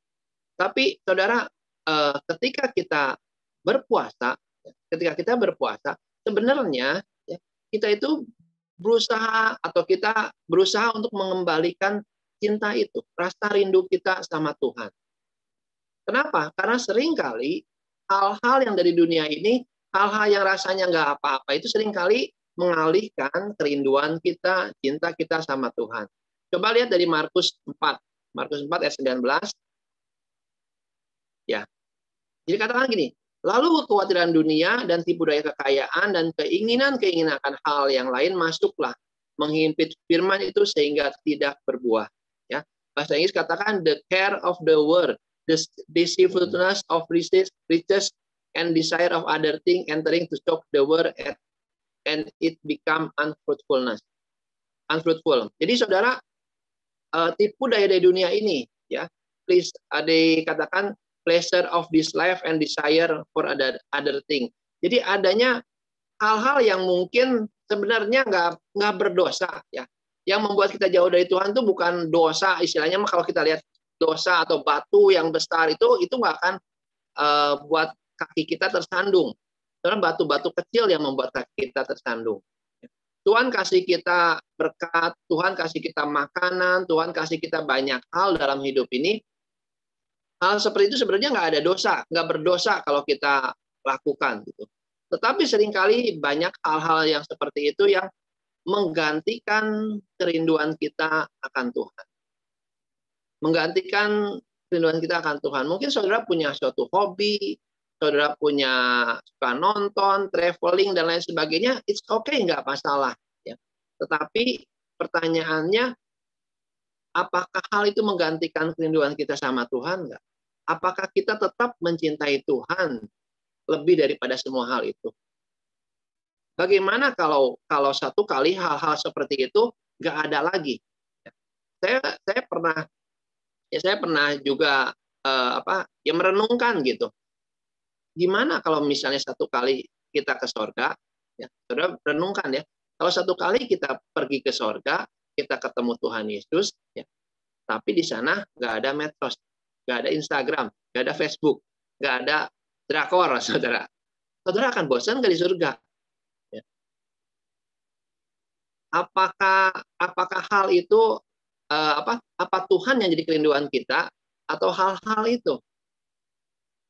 Speaker 2: Tapi saudara, ketika kita berpuasa, sebenarnya ya, kita itu berusaha untuk mengembalikan cinta itu, rasa rindu kita sama Tuhan. Kenapa? Karena seringkali hal-hal yang dari dunia ini, hal-hal yang rasanya nggak apa-apa, itu seringkali mengalihkan kerinduan kita, cinta kita sama Tuhan. Coba lihat dari Markus 4. Markus 4 ayat 19. Ya. Jadi katakan gini, Lalu kekhawatiran dunia dan tipu daya kekayaan dan keinginan-keinginan akan hal yang lain masuklah menghimpit firman itu sehingga tidak berbuah. Ya, bahasa Inggris katakan the care of the world, the deceitfulness of riches, and desire of other things entering to choke the word and it become unfruitful. Jadi saudara, tipu daya dari dunia ini, ya, please dikatakan pleasure of this life and desire for other thing. Jadi adanya hal-hal yang mungkin sebenarnya nggak berdosa, ya, yang membuat kita jauh dari Tuhan itu bukan dosa istilahnya. Kalau kita lihat dosa atau batu yang besar itu nggak akan buat kaki kita tersandung. Karena batu-batu kecil yang membuat kaki kita tersandung. Tuhan kasih kita berkat, Tuhan kasih kita makanan, Tuhan kasih kita banyak hal dalam hidup ini. Hal seperti itu sebenarnya nggak ada dosa, nggak berdosa kalau kita lakukan gitu. Tetapi seringkali banyak hal-hal yang seperti itu yang menggantikan kerinduan kita akan Tuhan. Menggantikan kerinduan kita akan Tuhan. Mungkin saudara punya suatu hobi, saudara punya suka nonton, traveling, dan lain sebagainya, it's okay, nggak masalah. Ya. Tetapi pertanyaannya, apakah hal itu menggantikan kerinduan kita sama Tuhan? Nggak? Apakah kita tetap mencintai Tuhan lebih daripada semua hal itu? Bagaimana kalau satu kali hal-hal seperti itu nggak ada lagi? Saya pernah juga merenungkan gitu. Gimana kalau misalnya satu kali kita ke sorga, ya, saudara renungkan ya. Kalau satu kali kita pergi ke sorga, kita ketemu Tuhan Yesus, ya, tapi di sana nggak ada medsos, nggak ada Instagram, nggak ada Facebook, nggak ada drakor, saudara. Saudara akan bosan nggak di surga? Ya. Apakah hal itu apa Tuhan yang jadi kerinduan kita atau hal-hal itu?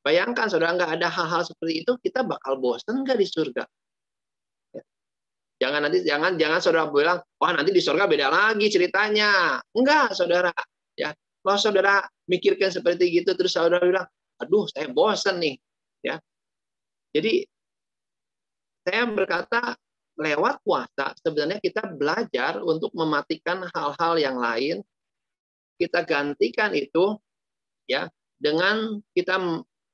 Speaker 2: Bayangkan saudara, nggak ada hal-hal seperti itu, kita bakal bosan nggak di surga? Ya. Jangan saudara bilang, wah nanti di surga beda lagi ceritanya. Enggak, saudara. Ya, kalau saudara mikirkan seperti gitu, terus saudara bilang, aduh saya bosan nih. Ya, jadi saya berkata lewat puasa sebenarnya kita belajar untuk mematikan hal-hal yang lain. Kita gantikan itu, ya, dengan kita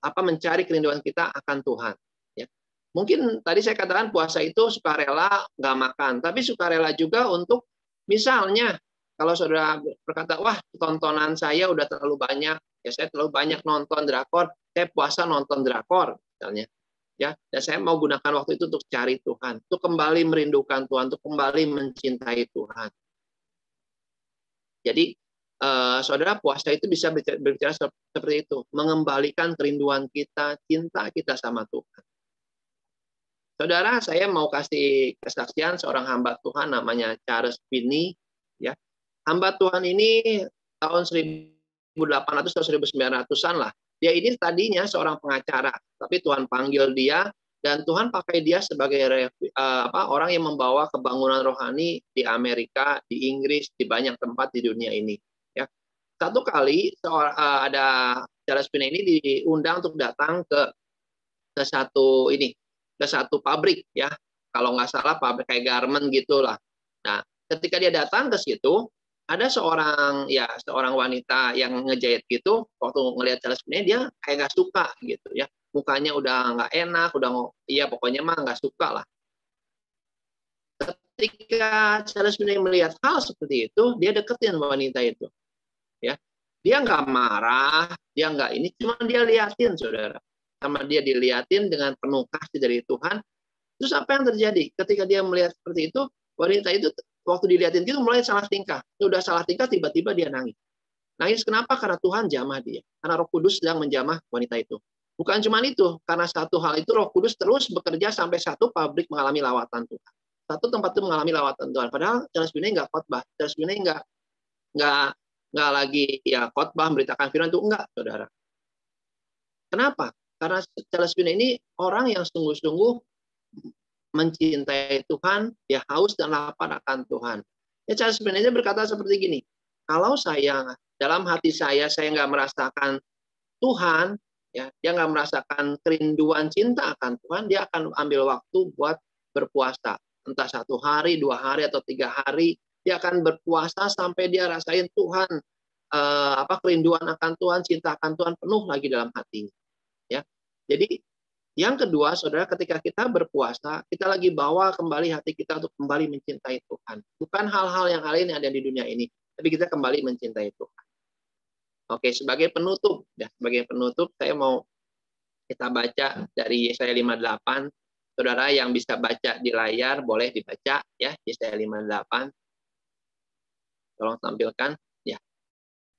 Speaker 2: mencari kerinduan kita akan Tuhan. Ya. Mungkin tadi saya katakan puasa itu sukarela nggak makan, tapi sukarela juga untuk misalnya kalau saudara berkata, wah tontonan saya udah terlalu banyak, ya saya terlalu banyak nonton drakor, saya puasa nonton drakor misalnya, ya, dan saya mau gunakan waktu itu untuk cari Tuhan, untuk kembali merindukan Tuhan, untuk kembali mencintai Tuhan. Jadi saudara, puasa itu bisa berbicara seperti itu, mengembalikan kerinduan kita, cinta kita sama Tuhan. Saudara, saya mau kasih kesaksian seorang hamba Tuhan namanya Charles Finney, ya. Hamba Tuhan ini tahun 1800 atau 1900-an lah. Dia ini tadinya seorang pengacara, tapi Tuhan panggil dia dan Tuhan pakai dia sebagai orang yang membawa kebangunan rohani di Amerika, di Inggris, di banyak tempat di dunia ini. Ya. Satu kali ada Charles Finney ini diundang untuk datang ke satu pabrik, ya, kalau nggak salah pabrik kayak garment gitulah. Nah, ketika dia datang ke situ, ada seorang wanita yang ngejahit gitu. Waktu ngelihat Charles Finney, dia kayak nggak suka gitu, ya, mukanya udah nggak enak, pokoknya mah nggak suka lah. Ketika Charles Finney melihat hal seperti itu, dia deketin wanita itu, ya, dia nggak marah, dia nggak ini, cuma dia liatin, saudara. Sama dia diliatin dengan penuh kasih dari Tuhan. Terus apa yang terjadi? Ketika dia melihat seperti itu, wanita itu waktu diliatin itu mulai salah tingkah. Sudah salah tingkah, tiba-tiba dia nangis. Nangis kenapa? Karena Tuhan jamah dia. Karena Roh Kudus sedang menjamah wanita itu. Bukan cuma itu, karena satu hal itu Roh Kudus terus bekerja sampai satu pabrik mengalami lawatan Tuhan. Satu tempat itu mengalami lawatan Tuhan. Padahal Charles Finney nggak khotbah. Charles Finney nggak lagi ya khotbah memberitakan firman itu, enggak, saudara. Kenapa? Karena Charles Finney ini orang yang sungguh-sungguh mencintai Tuhan, dia haus dan lapar akan Tuhan. Ya, Charles Finney berkata seperti gini, kalau saya dalam hati saya nggak merasakan Tuhan, Ya, dia nggak merasakan kerinduan cinta akan Tuhan, dia akan ambil waktu buat berpuasa. Entah 1 hari, 2 hari, atau 3 hari, dia akan berpuasa sampai dia rasain Tuhan, kerinduan akan Tuhan, cinta akan Tuhan penuh lagi dalam hatinya. Ya, jadi yang kedua, saudara, ketika kita berpuasa, kita lagi bawa kembali hati kita untuk kembali mencintai Tuhan. Bukan hal-hal yang lain yang ada di dunia ini, tapi kita kembali mencintai Tuhan. Oke, sebagai penutup, saya mau kita baca dari Yesaya 58. Saudara yang bisa baca di layar boleh dibaca ya, Yesaya 58. Tolong tampilkan ya.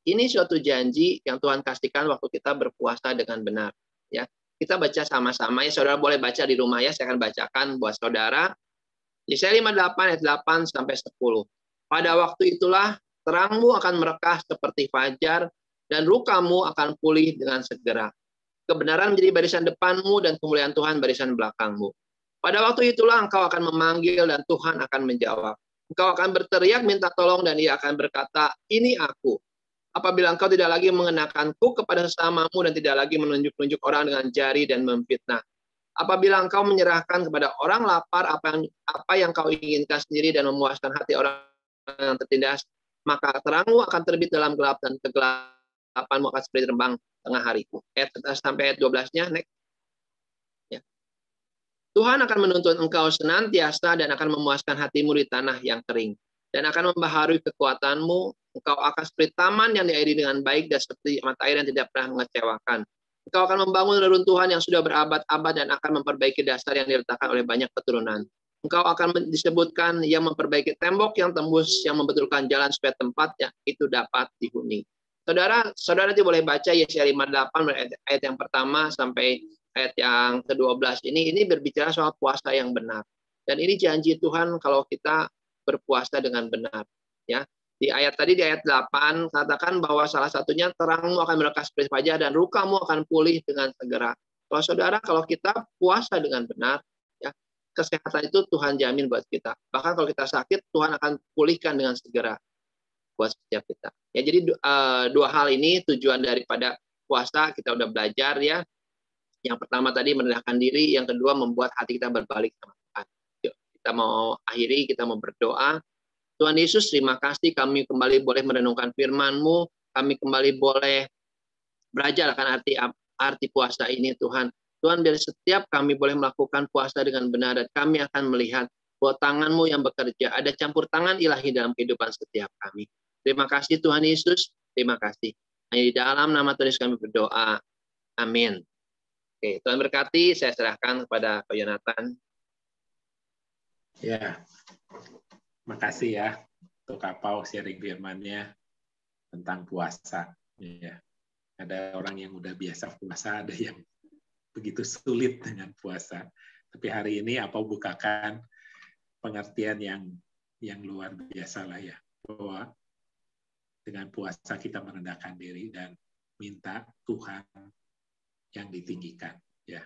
Speaker 2: Ini suatu janji yang Tuhan kasihkan waktu kita berpuasa dengan benar ya. Kita baca sama-sama ya, saudara boleh baca di rumah ya, saya akan bacakan buat saudara. Yesaya 58 ayat 8 sampai 10. Pada waktu itulah terangmu akan merekah seperti fajar dan lukamu akan pulih dengan segera. Kebenaran menjadi barisan depanmu dan kemuliaan Tuhan barisan belakangmu. Pada waktu itulah engkau akan memanggil dan Tuhan akan menjawab. Engkau akan berteriak minta tolong dan Ia akan berkata, ini aku. Apabila engkau tidak lagi mengenakanku kepada sesamamu dan tidak lagi menunjuk-nunjuk orang dengan jari dan memfitnah. Apabila engkau menyerahkan kepada orang lapar apa yang kau inginkan sendiri dan memuaskan hati orang yang tertindas, maka terangmu akan terbit dalam gelap dan kegelapanmu akan seperti terbang tengah hari. Sampai ayat 12-nya, next. Ya. Tuhan akan menuntun engkau senantiasa dan akan memuaskan hatimu di tanah yang kering. Dan akan membaharui kekuatanmu. Engkau akan seperti taman yang diairi dengan baik dan seperti mata air yang tidak pernah mengecewakan. Engkau akan membangun reruntuhan yang sudah berabad-abad dan akan memperbaiki dasar yang diletakkan oleh banyak keturunan. Engkau akan disebutkan yang memperbaiki tembok yang tembus, yang membetulkan jalan supaya tempatnya itu dapat dihuni. Saudara nanti boleh baca Yesaya 58 ayat yang pertama sampai ayat yang ke-12 ini berbicara soal puasa yang benar. Dan ini janji Tuhan kalau kita berpuasa dengan benar, ya. Di ayat 8 katakan bahwa salah satunya terangmu akan merekah seperti fajar dan lukamu akan pulih dengan segera. Kalau kita puasa dengan benar, ya, kesehatan itu Tuhan jamin buat kita. Bahkan kalau kita sakit, Tuhan akan pulihkan dengan segera buat setiap kita. Ya, jadi dua hal ini tujuan daripada puasa kita udah belajar ya. Yang pertama tadi merendahkan diri, yang kedua membuat hati kita berbalik sama Tuhan. Yuk, kita mau akhiri, kita mau berdoa. Tuhan Yesus, terima kasih kami kembali boleh merenungkan firman-Mu, kami kembali boleh belajar akan arti puasa ini Tuhan. Tuhan, biar setiap kami boleh melakukan puasa dengan benar dan kami akan melihat bahwa tangan-Mu yang bekerja, ada campur tangan ilahi dalam kehidupan setiap kami. Terima kasih Tuhan Yesus, terima kasih. Hanya di dalam nama Tuhan Yesus kami berdoa. Amin. Oke, Tuhan berkati, saya serahkan kepada Pak Yonatan.
Speaker 4: Ya, makasih ya untuk Kapau sharing firman-nya tentang puasa. Ya, ada orang yang udah biasa puasa, ada yang begitu sulit dengan puasa. Tapi hari ini Apau bukakan pengertian yang luar biasa lah ya, bahwa dengan puasa kita merendahkan diri dan minta Tuhan yang ditinggikan, ya,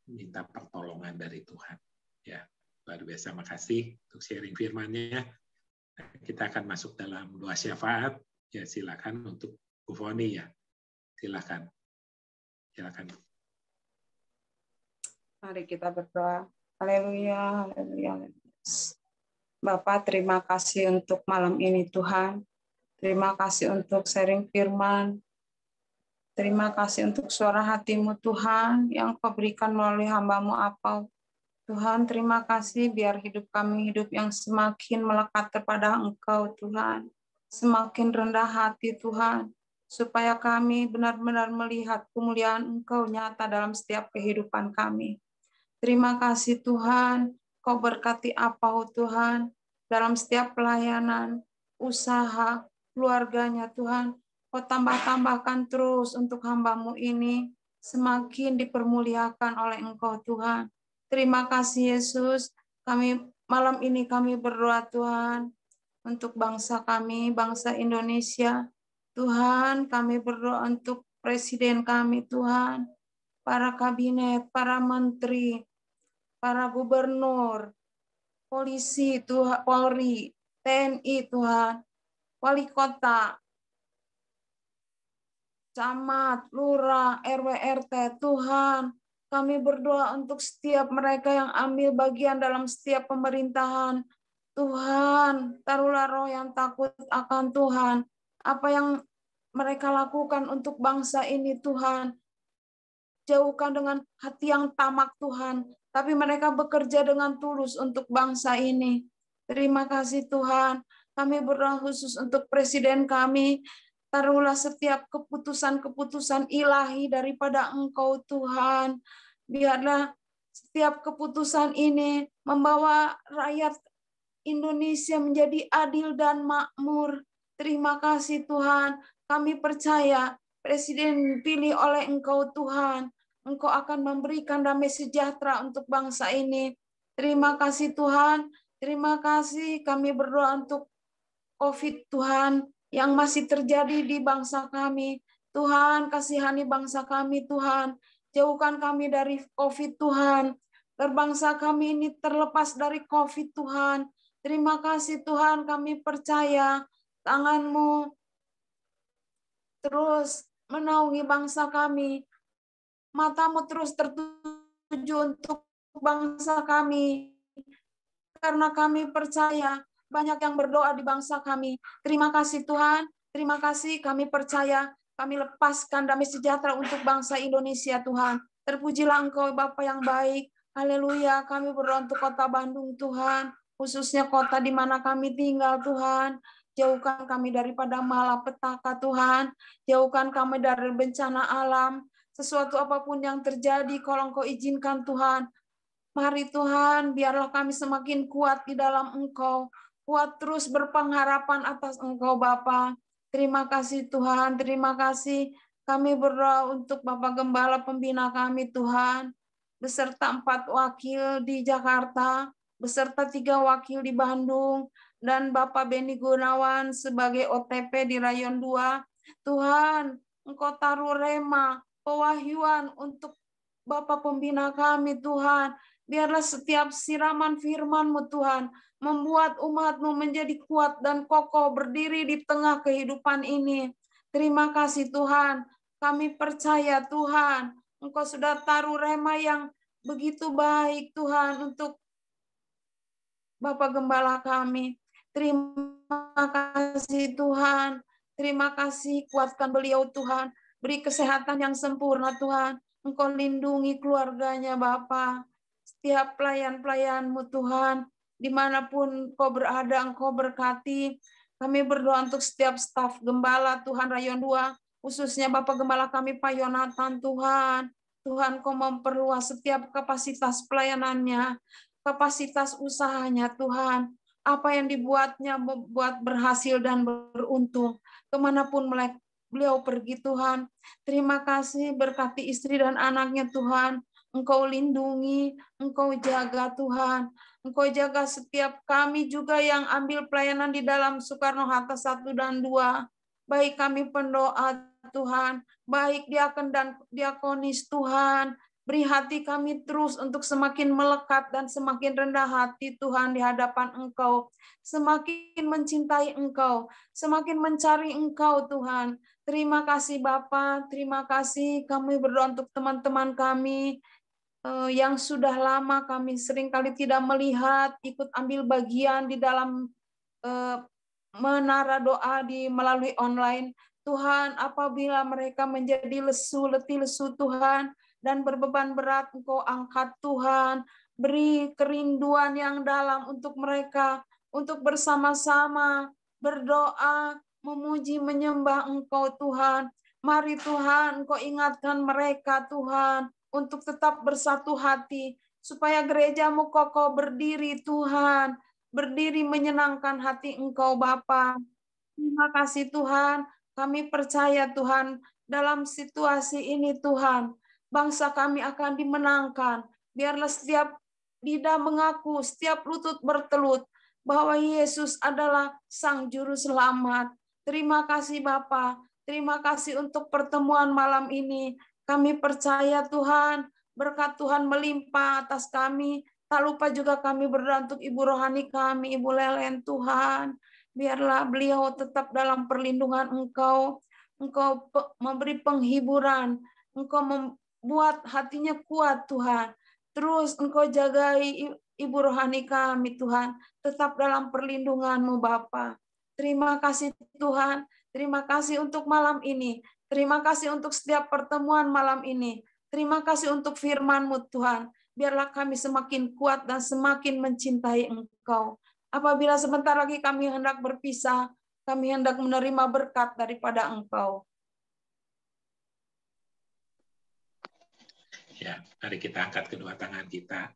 Speaker 4: minta pertolongan dari Tuhan, ya. Luar biasa, makasih untuk sharing firman-nya. Kita akan masuk dalam doa syafaat. Ya, silakan untuk Bu Foni ya. Silakan.
Speaker 5: Mari kita berdoa. Haleluya, haleluya. Bapak, terima kasih untuk malam ini Tuhan. Terima kasih untuk sharing firman. Terima kasih untuk suara hati-Mu Tuhan yang Kau berikan melalui hamba-Mu Apau. Tuhan, terima kasih biar hidup kami hidup yang semakin melekat kepada Engkau Tuhan. Semakin rendah hati Tuhan. Supaya kami benar-benar melihat kemuliaan Engkau nyata dalam setiap kehidupan kami. Terima kasih Tuhan. Kau berkati Apau Tuhan. Dalam setiap pelayanan, usaha, keluarganya Tuhan. Kau tambah-tambahkan terus untuk hamba-Mu ini. Semakin dipermuliakan oleh Engkau Tuhan. Terima kasih Yesus. Malam ini kami berdoa Tuhan. Untuk bangsa kami, bangsa Indonesia. Tuhan, kami berdoa untuk presiden kami Tuhan. Para kabinet, para menteri, para gubernur, polisi, Tuhan, Polri, TNI Tuhan, wali kota, camat, lurah, RW, RT. Tuhan, kami berdoa untuk setiap mereka yang ambil bagian dalam setiap pemerintahan. Tuhan, taruhlah roh yang takut akan Tuhan. Apa yang mereka lakukan untuk bangsa ini, Tuhan. Jauhkan dengan hati yang tamak, Tuhan. Tapi mereka bekerja dengan tulus untuk bangsa ini. Terima kasih, Tuhan. Kami berdoa khusus untuk presiden kami. Taruhlah setiap keputusan-keputusan ilahi daripada Engkau, Tuhan. Biarlah setiap keputusan ini membawa rakyat Indonesia menjadi adil dan makmur. Terima kasih, Tuhan. Kami percaya Presiden dipilih oleh Engkau, Tuhan. Engkau akan memberikan damai sejahtera untuk bangsa ini. Terima kasih, Tuhan. Terima kasih. Kami berdoa untuk COVID, Tuhan, yang masih terjadi di bangsa kami. Tuhan, kasihani bangsa kami, Tuhan. Jauhkan kami dari COVID, Tuhan. Berbangsa kami ini terlepas dari COVID, Tuhan. Terima kasih, Tuhan. Kami percaya tangan-Mu terus menaungi bangsa kami. Mata-Mu terus tertuju untuk bangsa kami. Karena kami percaya banyak yang berdoa di bangsa kami. Terima kasih, Tuhan. Terima kasih, kami percaya. Kami lepaskan damai sejahtera untuk bangsa Indonesia, Tuhan. Terpujilah Engkau, Bapa yang baik. Haleluya. Kami berdoa untuk kota Bandung, Tuhan. Khususnya kota di mana kami tinggal, Tuhan. Jauhkan kami daripada malapetaka, Tuhan. Jauhkan kami dari bencana alam. Sesuatu apapun yang terjadi, kalau Engkau izinkan, Tuhan. Mari Tuhan, biarlah kami semakin kuat di dalam Engkau. Kuat terus berpengharapan atas Engkau, Bapa. Terima kasih, Tuhan. Terima kasih. Kami berdoa untuk Bapak Gembala Pembina kami, Tuhan. Beserta 4 wakil di Jakarta, beserta 3 wakil di Bandung, dan Bapak Beni Gunawan sebagai OTP di Rayon 2. Tuhan, Engkau taruh rema, pewahyuan untuk Bapak Pembina kami, Tuhan. Biarlah setiap siraman firman-Mu, Tuhan, membuat umat-Mu menjadi kuat dan kokoh berdiri di tengah kehidupan ini. Terima kasih, Tuhan. Kami percaya, Tuhan, Engkau sudah taruh rema yang begitu baik, Tuhan, untuk Bapak Gembala kami. Terima kasih, Tuhan. Terima kasih, kuatkan beliau, Tuhan. Beri kesehatan yang sempurna, Tuhan. Engkau lindungi keluarganya, Bapa. Setiap pelayan-pelayan-Mu, Tuhan, dimanapun Kau berada, Engkau berkati. Kami berdoa untuk setiap staf Gembala, Tuhan, Rayon 2, khususnya Bapak Gembala kami, Pak Yonatan, Tuhan. Tuhan, Kau memperluas setiap kapasitas pelayanannya, kapasitas usahanya, Tuhan. Apa yang dibuatnya membuat berhasil dan beruntung. Kemanapun beliau pergi, Tuhan. Terima kasih, berkati istri dan anaknya, Tuhan. Engkau lindungi, Engkau jaga, Tuhan. Engkau jaga setiap kami juga yang ambil pelayanan di dalam Soekarno-Hatta 1 dan 2. Baik kami pendoa, Tuhan. Baik diakon dan diakonis, Tuhan. Beri hati kami terus untuk semakin melekat dan semakin rendah hati, Tuhan, di hadapan Engkau. Semakin mencintai Engkau, semakin mencari Engkau, Tuhan. Terima kasih, Bapa. Terima kasih. Kami berdoa untuk teman-teman kami yang sudah lama kami seringkali tidak melihat, ikut ambil bagian di dalam menara doa melalui online. Tuhan, apabila mereka menjadi lesu, letih lesu, Tuhan, dan berbeban berat, Engkau angkat, Tuhan. Beri kerinduan yang dalam untuk mereka, untuk bersama-sama berdoa, memuji, menyembah Engkau, Tuhan. Mari Tuhan, Engkau ingatkan mereka, Tuhan, untuk tetap bersatu hati, supaya gereja-Mu kokoh berdiri, Tuhan. Berdiri menyenangkan hati Engkau, Bapa. Terima kasih, Tuhan. Kami percaya, Tuhan, dalam situasi ini, Tuhan, bangsa kami akan dimenangkan. Biarlah setiap lidah mengaku, setiap lutut bertelut, bahwa Yesus adalah Sang Juru Selamat. Terima kasih, Bapa. Terima kasih untuk pertemuan malam ini. Kami percaya, Tuhan, berkat Tuhan melimpah atas kami. Tak lupa juga kami berdoa untuk Ibu rohani kami, Ibu Lelen, Tuhan. Biarlah beliau tetap dalam perlindungan Engkau. Engkau memberi penghiburan, Engkau membuat hatinya kuat Tuhan. Terus Engkau jagai ibu rohani kami Tuhan, tetap dalam perlindungan-Mu Bapa. Terima kasih Tuhan, terima kasih untuk malam ini. Terima kasih untuk setiap pertemuan malam ini. Terima kasih untuk firman-Mu Tuhan. Biarlah kami semakin kuat dan semakin mencintai Engkau. Apabila sebentar lagi kami hendak berpisah, kami hendak menerima berkat daripada Engkau.
Speaker 4: Ya, mari kita angkat kedua tangan kita.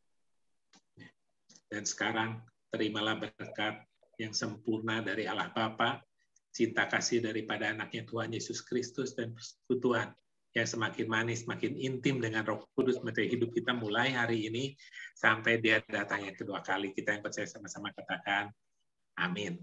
Speaker 4: Dan sekarang terimalah berkat yang sempurna dari Allah Bapa, cinta kasih daripada anaknya Tuhan Yesus Kristus, dan persekutuan yang semakin manis, makin intim dengan Roh Kudus menjadi hidup kita mulai hari ini sampai Dia datang yang kedua kali. Kita yang percaya sama-sama katakan, amin.